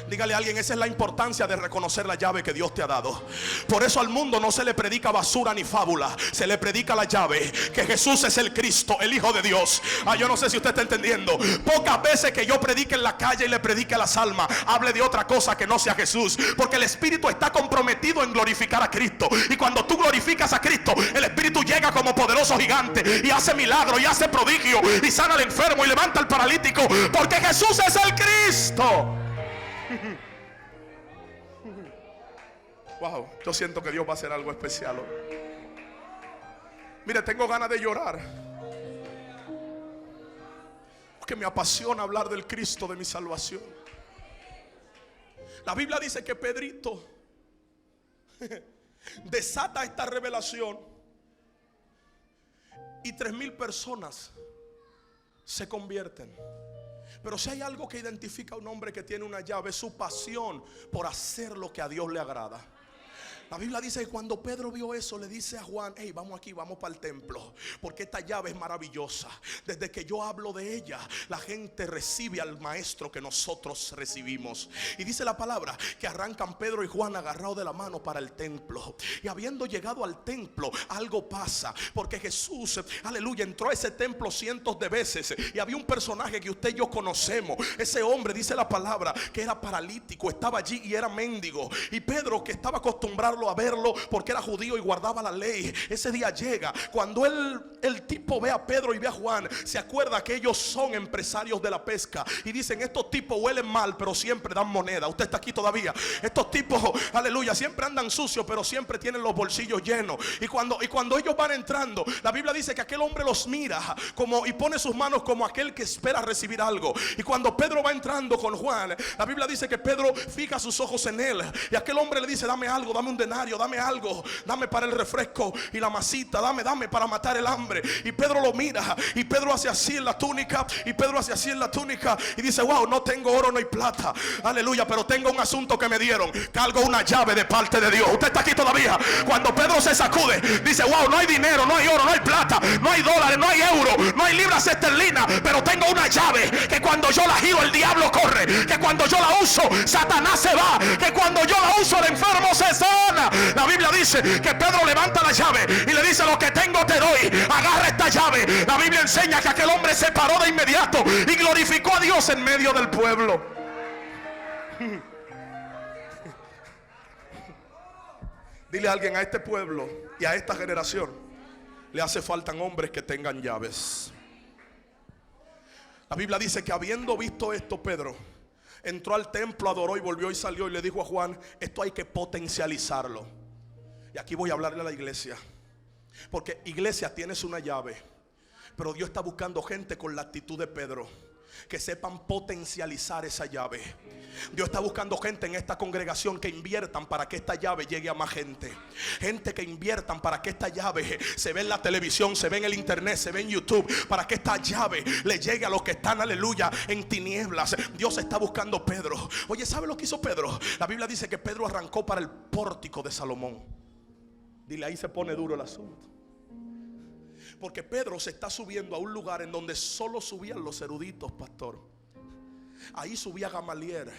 Dígale a alguien: esa es la importancia de reconocer la llave que Dios te ha dado. Por eso al mundo no se le predica basura ni fábula, se le predica la llave, que Jesús es el Cristo, el Hijo de Dios. Yo no sé si usted está entendiendo. Pocas veces que yo predique en la calle y le predique a las almas, hable de otra cosa que no sea Jesús, porque el Espíritu está comprometido en glorificar a Cristo. Y cuando tú glorificas a Cristo, el Espíritu llega como poderoso gigante y hace milagros y hace prodigio y sana al enfermo y levanta al paralítico, porque Jesús es el Cristo. Wow, yo siento que Dios va a hacer algo especial hoy. Mire, tengo ganas de llorar, porque me apasiona hablar del Cristo de mi salvación. La Biblia dice que Pedrito desata esta revelación y 3,000 personas se convierten. Pero si hay algo que identifica a un hombre que tiene una llave, es su pasión por hacer lo que a Dios le agrada. La Biblia dice que cuando Pedro vio eso, le dice a Juan: hey, vamos aquí, vamos para el templo, porque esta llave es maravillosa. Desde que yo hablo de ella, la gente recibe al maestro que nosotros recibimos. Y dice la palabra que arrancan Pedro y Juan agarrados de la mano para el templo. Y habiendo llegado al templo, algo pasa, porque Jesús, aleluya, entró a ese templo cientos de veces. Y había un personaje que usted y yo conocemos. Ese hombre, dice la palabra, que era paralítico, estaba allí y era mendigo. Y Pedro, que estaba acostumbrado a verlo porque era judío y guardaba la ley, ese día llega. Cuando el tipo ve a Pedro y ve a Juan, se acuerda que ellos son empresarios de la pesca y dicen: estos tipos huelen mal, pero siempre dan moneda. Usted está aquí todavía. Estos tipos, aleluya, siempre andan sucios, pero siempre tienen los bolsillos llenos. Y cuando ellos van entrando, la Biblia dice que aquel hombre los mira como, y pone sus manos como aquel que espera recibir algo. Y cuando Pedro va entrando con Juan, la Biblia dice que Pedro fija sus ojos en él, y aquel hombre le dice: dame algo, dame un denario, dame algo, dame para el refresco y la masita, dame para matar el hambre. Y Pedro lo mira, y Pedro hace así en la túnica, y dice: wow, no tengo oro, no hay plata, aleluya, pero tengo un asunto que me dieron, cargo una llave de parte de Dios. Usted está aquí todavía. Cuando Pedro se sacude, dice: wow, no hay dinero, no hay oro, no hay plata, no hay dólares, no hay euros, no hay libras esterlinas, pero tengo una llave que cuando yo la giro el diablo corre, que cuando yo la uso Satanás se va, que cuando yo la uso el enfermo se sana. La Biblia dice que Pedro levanta la llave y le dice: lo que tengo te doy, agarra esta llave. La Biblia enseña que aquel hombre se paró de inmediato y glorificó a Dios en medio del pueblo. Dile a alguien: a este pueblo y a esta generación le hace falta hombres que tengan llaves. La Biblia dice que habiendo visto esto, Pedro entró al templo, adoró y volvió y salió y le dijo a Juan: esto hay que potencializarlo. Y aquí voy a hablarle a la iglesia, porque iglesia, tienes una llave, pero Dios está buscando gente con la actitud de Pedro, que sepan potencializar esa llave. Dios está buscando gente en esta congregación que inviertan para que esta llave llegue a más gente. Gente que inviertan para que esta llave se ve en la televisión, se ve en el internet, se ve en YouTube, para que esta llave le llegue a los que están, aleluya, en tinieblas. Dios está buscando Pedro. Oye, ¿sabe lo que hizo Pedro? La Biblia dice que Pedro arrancó para el pórtico de Salomón. Dile, ahí se pone duro el asunto. Porque Pedro se está subiendo a un lugar en donde solo subían los eruditos, pastor. Ahí subía Gamaliel,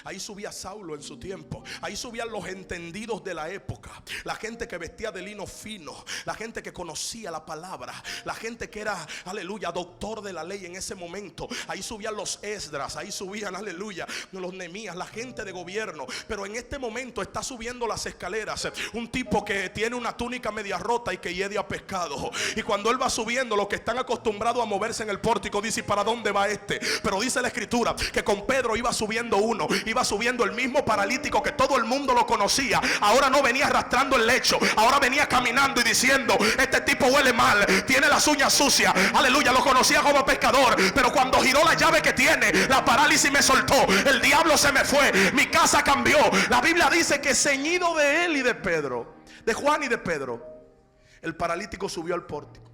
ahí subía Saulo en su tiempo, ahí subían los entendidos de la época, la gente que vestía de lino fino, la gente que conocía la palabra, la gente que era, aleluya, doctor de la ley en ese momento. Ahí subían los Esdras, ahí subían, aleluya, los Nehemías, la gente de gobierno. Pero en este momento está subiendo las escaleras un tipo que tiene una túnica media rota y que hiede a pescado. Y cuando él va subiendo, los que están acostumbrados a moverse en el pórtico dicen: ¿para dónde va este? Pero dice la escritura que con Pedro iba subiendo uno, iba subiendo el mismo paralítico que todo el mundo lo conocía. Ahora no venía arrastrando el lecho, ahora venía caminando y diciendo: este tipo huele mal, tiene las uñas sucias, aleluya. Lo conocía como pescador, pero cuando giró la llave que tiene, la parálisis me soltó, el diablo se me fue, mi casa cambió. La Biblia dice que ceñido de él y de Pedro, de Juan y de Pedro, el paralítico subió al pórtico.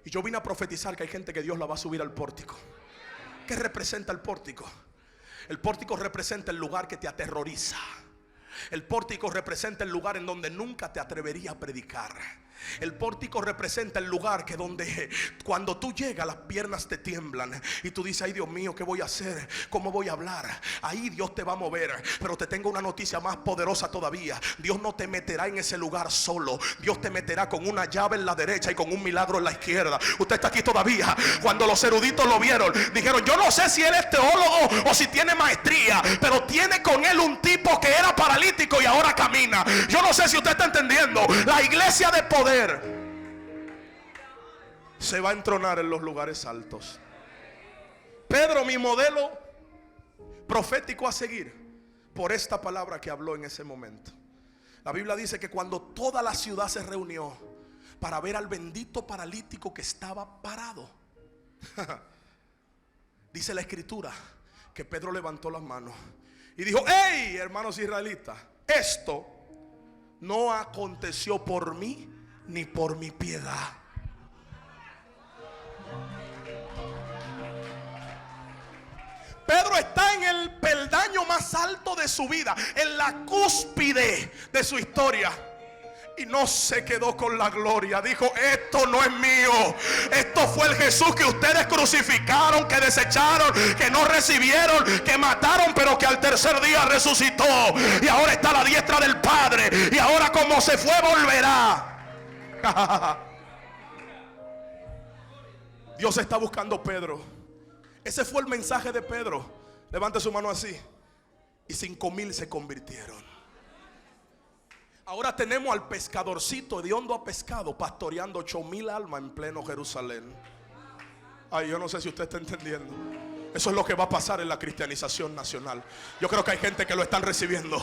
Y yo vine a profetizar que hay gente que Dios la va a subir al pórtico. ¿Qué representa el pórtico? El pórtico representa el lugar que te aterroriza. El pórtico representa el lugar en donde nunca te atreverías a predicar. El pórtico representa el lugar que donde cuando tú llegas las piernas te tiemblan y tú dices: ay, Dios mío, ¿qué voy a hacer? ¿Cómo voy a hablar? Ahí Dios te va a mover. Pero te tengo una noticia más poderosa todavía. Dios no te meterá en ese lugar solo. Dios te meterá con una llave en la derecha y con un milagro en la izquierda. Usted está aquí todavía. Cuando los eruditos lo vieron, dijeron: yo no sé si él es teólogo o si tiene maestría, pero tiene con él un tipo que era paralítico y ahora camina. Yo no sé si usted está entendiendo. La iglesia de poder se va a entronar en los lugares altos. Pedro, mi modelo profético a seguir, por esta palabra que habló en ese momento. La Biblia dice que cuando toda la ciudad se reunió para ver al bendito paralítico que estaba parado, dice la escritura que Pedro levantó las manos y dijo: hey, hermanos israelitas, esto no aconteció por mí ni por mi piedad. Pedro está en el peldaño más alto de su vida, en la cúspide de su historia, y no se quedó con la gloria. Dijo: esto no es mío, esto fue el Jesús que ustedes crucificaron, que desecharon, que no recibieron, que mataron, pero que al tercer día resucitó y ahora está a la diestra del Padre, y ahora como se fue volverá. Dios está buscando a Pedro. Ese fue el mensaje de Pedro. Levante su mano así. Y 5,000 se convirtieron. Ahora tenemos al pescadorcito de hondo a pescado pastoreando 8,000 almas en pleno Jerusalén. Ay, yo no sé si usted está entendiendo. Eso es lo que va a pasar en la cristianización nacional. Yo creo que hay gente que lo están recibiendo.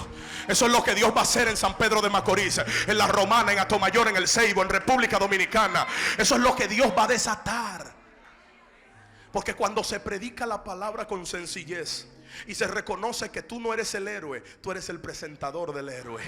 Eso es lo que Dios va a hacer en San Pedro de Macorís, en La Romana, en Atomayor, en El Ceibo, en República Dominicana. Eso es lo que Dios va a desatar. Porque cuando se predica la palabra con sencillez y se reconoce que tú no eres el héroe, tú eres el presentador del héroe,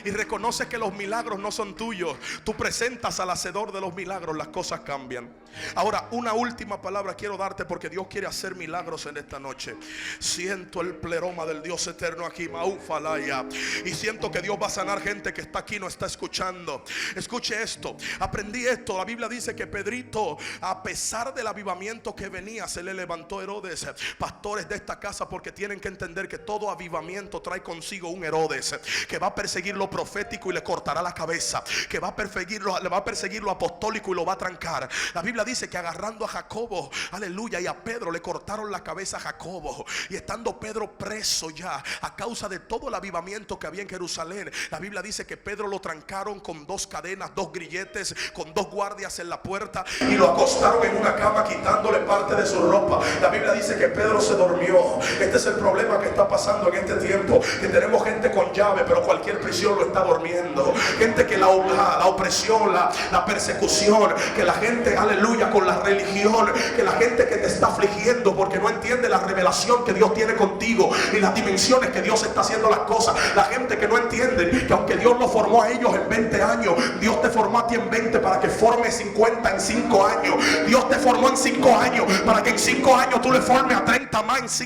y reconoce que los milagros no son tuyos, tú presentas al hacedor de los milagros, las cosas cambian. Ahora, una última palabra quiero darte, porque Dios quiere hacer milagros en esta noche. Siento el pleroma del Dios eterno aquí, Maufalaya, y siento que Dios va a sanar gente que está aquí, no está escuchando. Escuche esto, aprendí esto. La Biblia dice que Pedrito, a pesar del avivamiento que venía, se le levantó Herodes. Pastores de esta casa, porque tienen que entender que todo avivamiento trae consigo un Herodes que va a perseguir lo profético y le cortará la cabeza, que va a perseguirlo, le va a perseguir lo apostólico y lo va a trancar. La Biblia dice que agarrando a Jacobo, aleluya, y a Pedro le cortaron la cabeza a Jacobo, y estando Pedro preso ya a causa de todo el avivamiento que había en Jerusalén, la Biblia dice que Pedro lo trancaron con 2 cadenas, 2 grilletes, con 2 guardias en la puerta, y lo acostaron en una cama quitándole parte de su ropa. La Biblia dice que Pedro se durmió. Este es el problema que está pasando en este tiempo, que tenemos gente con llave, pero cualquier prisión lo está durmiendo. Gente que la opresión, la persecución, que la gente, aleluya, con la religión, que la gente que te está afligiendo porque no entiende la revelación que Dios tiene contigo y las dimensiones que Dios está haciendo las cosas. La gente que no entiende que aunque Dios lo formó a ellos en 20 años, Dios te formó a ti en 20 para que forme 50 en 5 años. Dios te formó en 5 años para que en 5 años tú le formes a 30 más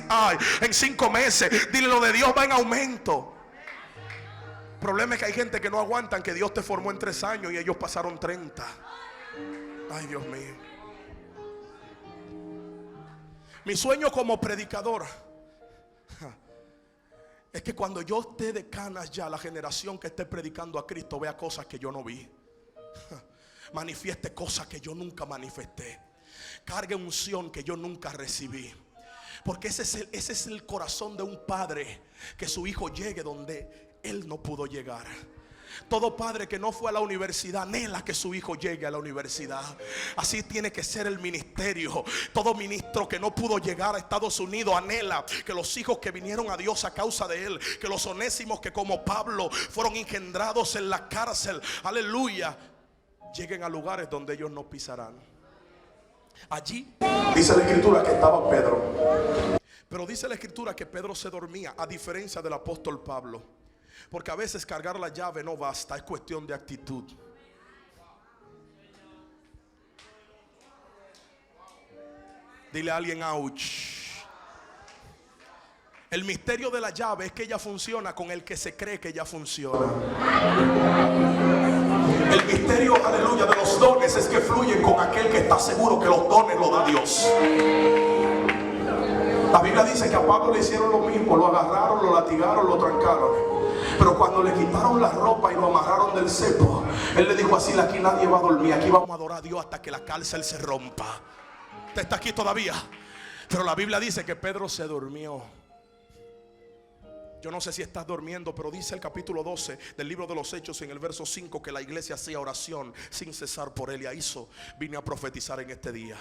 en 5 meses. Dile, lo de Dios va en aumento. El problema es que hay gente que no aguantan que Dios te formó en 3 años y ellos pasaron 30. Ay, Dios mío. Mi sueño como predicador es que cuando yo esté de canas ya, la generación que esté predicando a Cristo vea cosas que yo no vi, manifieste cosas que yo nunca manifesté, cargue unción que yo nunca recibí. Porque ese es el corazón de un padre, que su hijo llegue donde él no pudo llegar. Todo padre que no fue a la universidad anhela que su hijo llegue a la universidad. Así tiene que ser el ministerio. Todo ministro que no pudo llegar a Estados Unidos anhela que los hijos que vinieron a Dios a causa de él, que los onésimos que como Pablo fueron engendrados en la cárcel, aleluya, lleguen a lugares donde ellos no pisarán. Allí dice la escritura que estaba Pedro, pero dice la escritura que Pedro se dormía, a diferencia del apóstol Pablo. Porque a veces cargar la llave no basta, es cuestión de actitud. Dile a alguien, ouch. El misterio de la llave es que ella funciona con el que se cree que ella funciona. El misterio, aleluya, de los dones es que fluyen con aquel que está seguro que los dones los da Dios. La Biblia dice que a Pablo le hicieron lo mismo, lo agarraron, lo latigaron, lo trancaron. Pero cuando le quitaron la ropa y lo amarraron del cepo, él le dijo así: aquí nadie va a dormir, aquí vamos a adorar a Dios hasta que la cárcel se rompa. Usted está aquí todavía. Pero la Biblia dice que Pedro se durmió. Yo no sé si estás durmiendo, pero dice el capítulo 12 del libro de los Hechos en el verso 5 que la iglesia hacía oración sin cesar por él. Y a eso vine a profetizar en este día,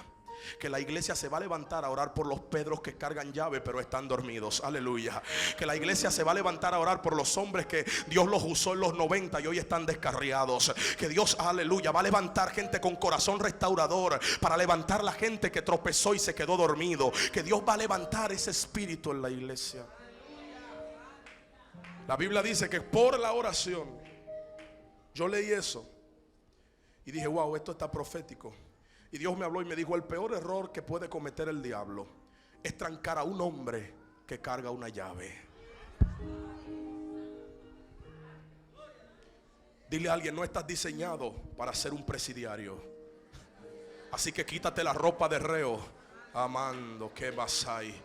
que la iglesia se va a levantar a orar por los Pedros que cargan llave pero están dormidos. Aleluya. Que la iglesia se va a levantar a orar por los hombres que Dios los usó en los 90 y hoy están descarriados. Que Dios, aleluya, va a levantar gente con corazón restaurador para levantar la gente que tropezó y se quedó dormido. Que Dios va a levantar ese espíritu en la iglesia. La Biblia dice que por la oración, yo leí eso y dije: wow, esto está profético. Y Dios me habló y me dijo: el peor error que puede cometer el diablo es trancar a un hombre que carga una llave. Dile a alguien: no estás diseñado para ser un presidiario. Así que quítate la ropa de reo. Amando, que vas ahí.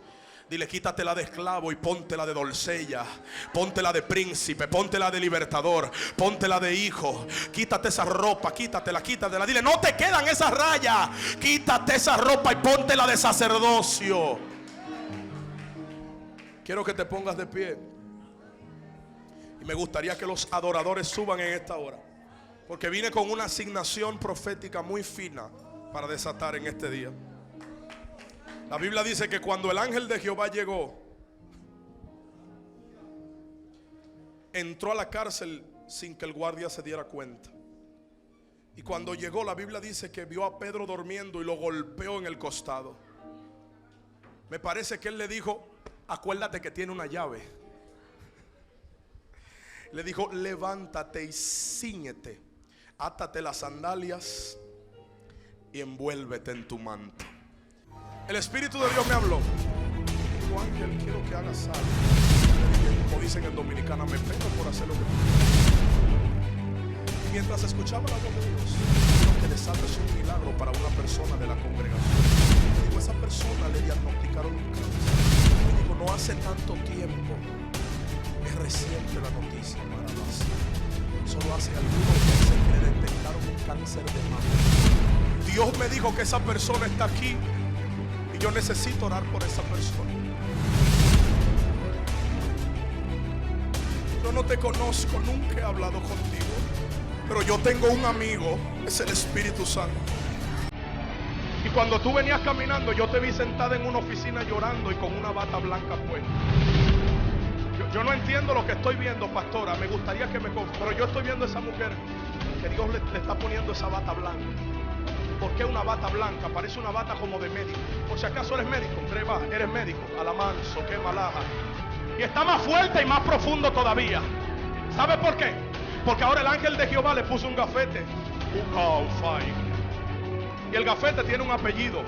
Dile: quítatela de esclavo y póntela de doncella. Póntela de príncipe, póntela de libertador, póntela de hijo. Quítate esa ropa, quítatela. Dile: no te quedan esas rayas. Quítate esa ropa y póntela de sacerdocio. Quiero que te pongas de pie. Y me gustaría que los adoradores suban en esta hora, porque vine con una asignación profética muy fina para desatar en este día. La Biblia dice que cuando el ángel de Jehová llegó, entró a la cárcel sin que el guardia se diera cuenta. Y cuando llegó, la Biblia dice que vio a Pedro durmiendo y lo golpeó en el costado. Me parece que él le dijo: acuérdate que tiene una llave. Le dijo: levántate y cíñete, átate las sandalias y envuélvete en tu manto. El Espíritu de Dios me habló. Dijo: ángel, quiero que hagas algo. Como dicen en Dominicana, me pego por hacer lo que tú. Y mientras escuchaba la voz de Dios, quiero que desates un milagro para una persona de la congregación. Y digo: esa persona le diagnosticaron un cáncer. Y digo: no hace tanto tiempo, es reciente la noticia para más. Solo hace algunos meses que le detectaron un cáncer de mama. Dios me dijo que esa persona está aquí y yo necesito orar por esa persona. Yo no te conozco, nunca he hablado contigo, pero yo tengo un amigo, es el Espíritu Santo. Y cuando tú venías caminando, yo te vi sentada en una oficina llorando y con una bata blanca puesta. Yo no entiendo lo que estoy viendo, pastora. Me gustaría que me confirme, pero yo estoy viendo a esa mujer que Dios le está poniendo esa bata blanca. ¿Por qué una bata blanca? Parece una bata como de médico. Por si acaso eres médico, Reba, eres médico. Alamanzo, qué malaja. Y está más fuerte y más profundo todavía. ¿Sabe por qué? Porque ahora el ángel de Jehová le puso un gafete. Y el gafete tiene un apellido.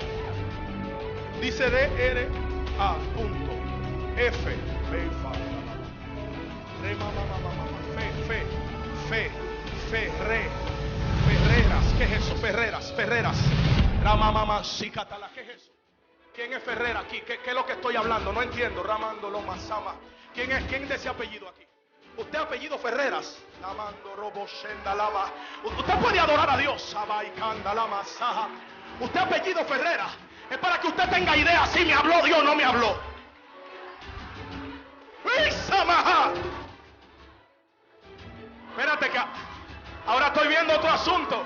Dice D-R-A. F. Ferreras, ¿qué es eso? Ferreras. Ramamama, Shikatala, ¿qué es eso? ¿Quién es Ferrera aquí? ¿Qué es lo que estoy hablando? No entiendo. Ramando Lomasama. ¿Quién es de ese apellido aquí? Usted apellido Ferreras. Lamando Robo Shendalaba. Usted puede adorar a Dios. Sabai Kandalama Saha. Usted apellido Ferreras. Es para que usted tenga idea si me habló Dios o no me habló. Espérate que ahora estoy viendo otro asunto.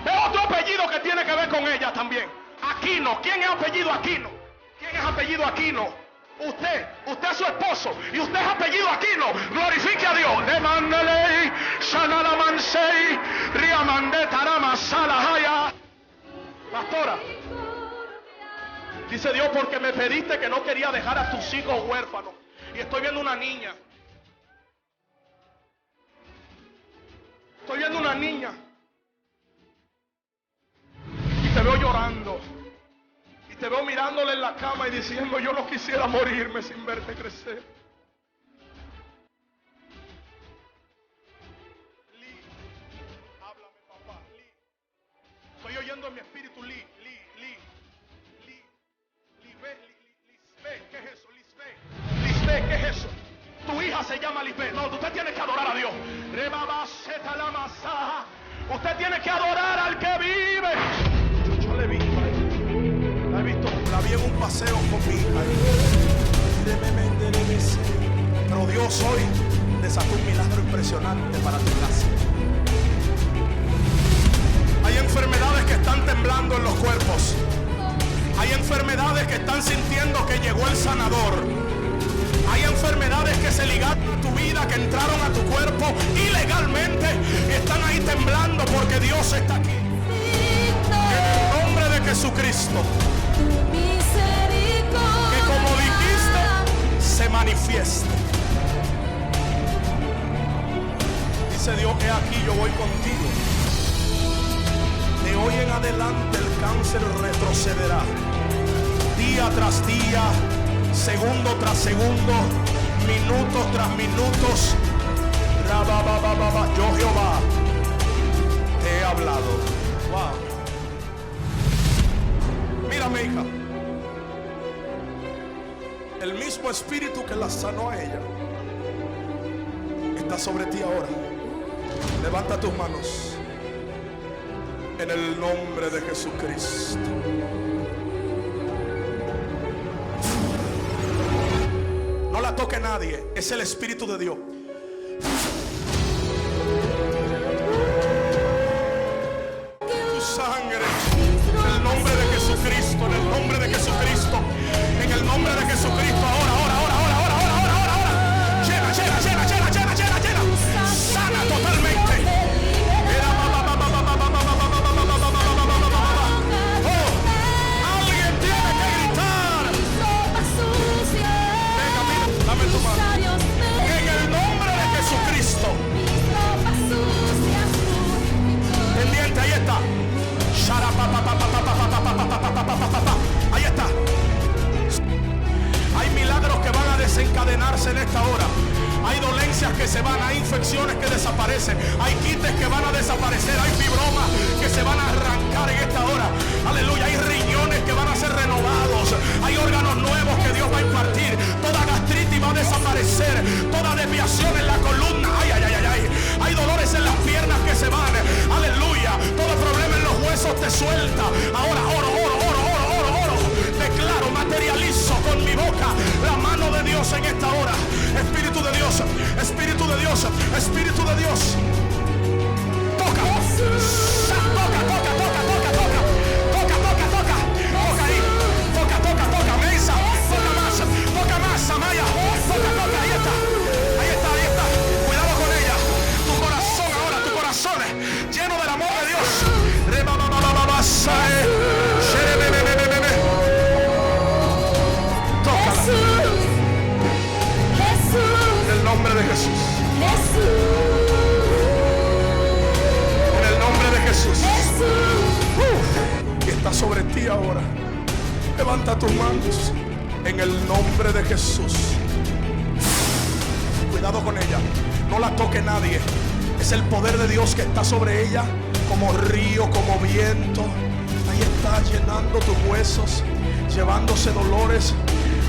Veo otro apellido que tiene que ver con ella también. Aquino. ¿Quién es apellido Aquino? ¿Quién es apellido Aquino? Usted es su esposo y usted es apellido Aquino. Glorifique a Dios. Demandele Shanalamansei Riamande Tarama Salahaya. Pastora, dice Dios: porque me pediste que no quería dejar a tus hijos huérfanos. Y estoy viendo una niña. Estoy viendo una niña. Y te veo llorando. Y te veo mirándole en la cama y diciendo: yo no quisiera morirme sin verte crecer. Lee, háblame, papá. Lee, estoy oyendo en mi espíritu. Lee, ¿qué es eso? Lisbeth, ¿qué es eso? Tu hija se llama Lisbeth. No, usted tiene que adorar a Dios. Usted tiene que adorar al que vive. Yo le he visto ahí. La vi en un paseo con mi hija. Pero Dios hoy desató un milagro impresionante para tu casa. Hay enfermedades que están temblando en los cuerpos. Hay enfermedades que están sintiendo que llegó el sanador. Hay enfermedades que se ligaron a tu vida, que entraron a tu cuerpo ilegalmente. Están ahí temblando porque Dios está aquí. En el nombre de Jesucristo. Que como dijiste, se manifieste. Dice Dios: he aquí, yo voy contigo. De hoy en adelante el cáncer retrocederá. Día tras día, segundo tras segundo, minutos tras minutos. Yo, Jehová, te he hablado. Wow. Mírame, hija. El mismo espíritu que la sanó a ella está sobre ti ahora. Levanta tus manos. En el nombre de Jesucristo. No la toque nadie. Es el Espíritu de Dios. Tu sangre. En el nombre de Jesucristo. En el nombre de Jesucristo. En el nombre de Jesucristo. Ahora. Llena. Sana totalmente. Pendiente, ahí está. Ahí está. Hay milagros que van a desencadenarse en esta hora. Hay dolencias que se van, hay infecciones que desaparecen, hay quites que van a desaparecer, hay fibromas que se van a arrancar en esta hora. Aleluya, hay riñones que van a ser renovados, hay órganos nuevos que Dios va a impartir. Toda gastritis va a desaparecer, toda desviación en la columna. Hay dolores en las piernas que se van. Aleluya, todo problema en los huesos te suelta. Ahora oro. Declaro, materializo con mi boca la mano de Dios en esta hora. Espíritu de Dios, Espíritu de Dios, Espíritu de Dios. Toca. Toca ahí. Toca. Mesa. Toca más. Samaya. Toca. Ahí está. Cuidado con ella. Tu corazón ahora, tu corazón lleno del amor de Dios. En el nombre de Jesús. En el nombre de Jesús. Que está sobre ti ahora. Levanta tus manos. En el nombre de Jesús. Cuidado con ella. No la toque nadie. Es el poder de Dios que está sobre ella. Como río, como viento. Ahí está llenando tus huesos. Llevándose dolores.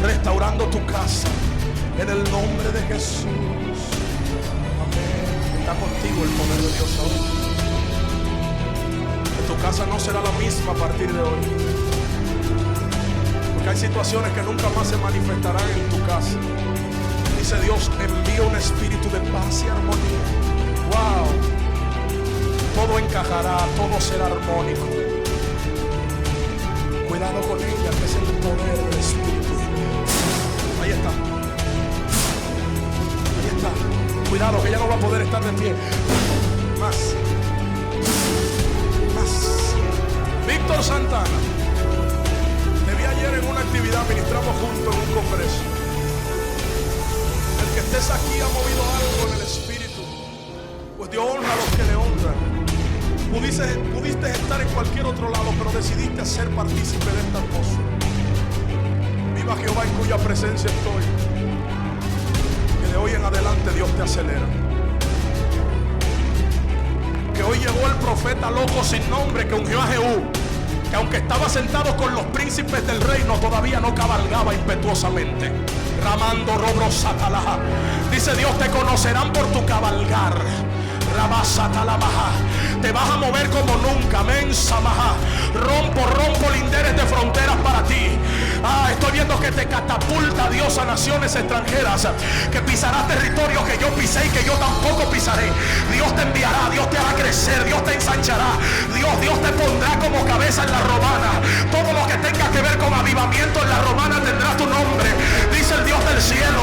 Restaurando tu casa. En el nombre de Jesús. Amén. Está contigo el poder de Dios ahora. Que tu casa no será la misma a partir de hoy. Porque hay situaciones que nunca más se manifestarán en tu casa. Dice Dios: envía un espíritu de paz y armonía. Wow. Todo encajará, todo será armónico. Cuidado con ella, que es el poder del Espíritu. Ahí está. Cuidado, que ella no va a poder estar de pie. Más. Víctor Santana. Te vi ayer en una actividad, ministramos juntos en un congreso. El que estés aquí ha movido algo en el Espíritu. Pues Dios honra a los que le honran. Pudiste estar en cualquier otro lado, pero decidiste ser partícipe de esta cosa. Viva Jehová en cuya presencia estoy. Que de hoy en adelante Dios te acelera. Que hoy llegó el profeta loco sin nombre que ungió a Jehú, que aunque estaba sentado con los príncipes del reino, todavía no cabalgaba impetuosamente. Ramando Robro Satalaja. Dice Dios: te conocerán por tu cabalgar. Rabasatalabaja. Te vas a mover como nunca. Mensamaja. Rompo linderes de fronteras para ti. Estoy viendo que te catapulta Dios a naciones extranjeras, que pisarás territorios que yo pisé y que yo tampoco pisaré. Dios te enviará, Dios te hará crecer, Dios te ensanchará, Dios te pondrá como cabeza en la romana. Todo lo que tenga que ver con avivamiento en la romana tendrá tu nombre, dice el Dios del cielo.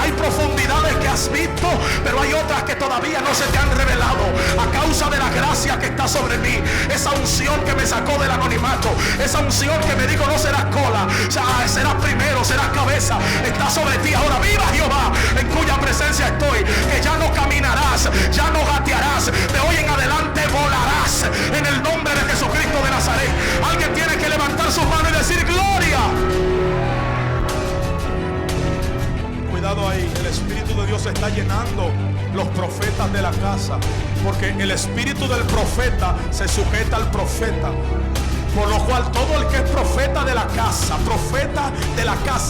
Hay profundidades que has visto, pero hay otras que todavía no se te han revelado a causa de la gracia que está sobre mí. Esa unción que me sacó del anonimato, esa unción que me dijo: no serás cola, serás primero, serás cabeza, está sobre ti ahora. Viva Jehová en cuya presencia estoy. Que ya no caminarás, ya no gatearás, de hoy en adelante volarás en el nombre de Jesucristo de Nazaret. Alguien tiene que levantar sus manos y decir: gloria. Cuidado ahí, el Espíritu de Dios está llenando los profetas de la casa, porque el espíritu del profeta se sujeta al profeta. Por lo cual todo el que es profeta de la casa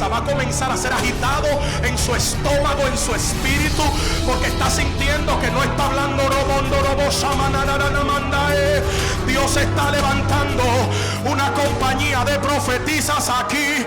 va a comenzar a ser agitado en su estómago, en su espíritu, porque está sintiendo que no está hablando Dios está levantando una compañía de profetisas aquí.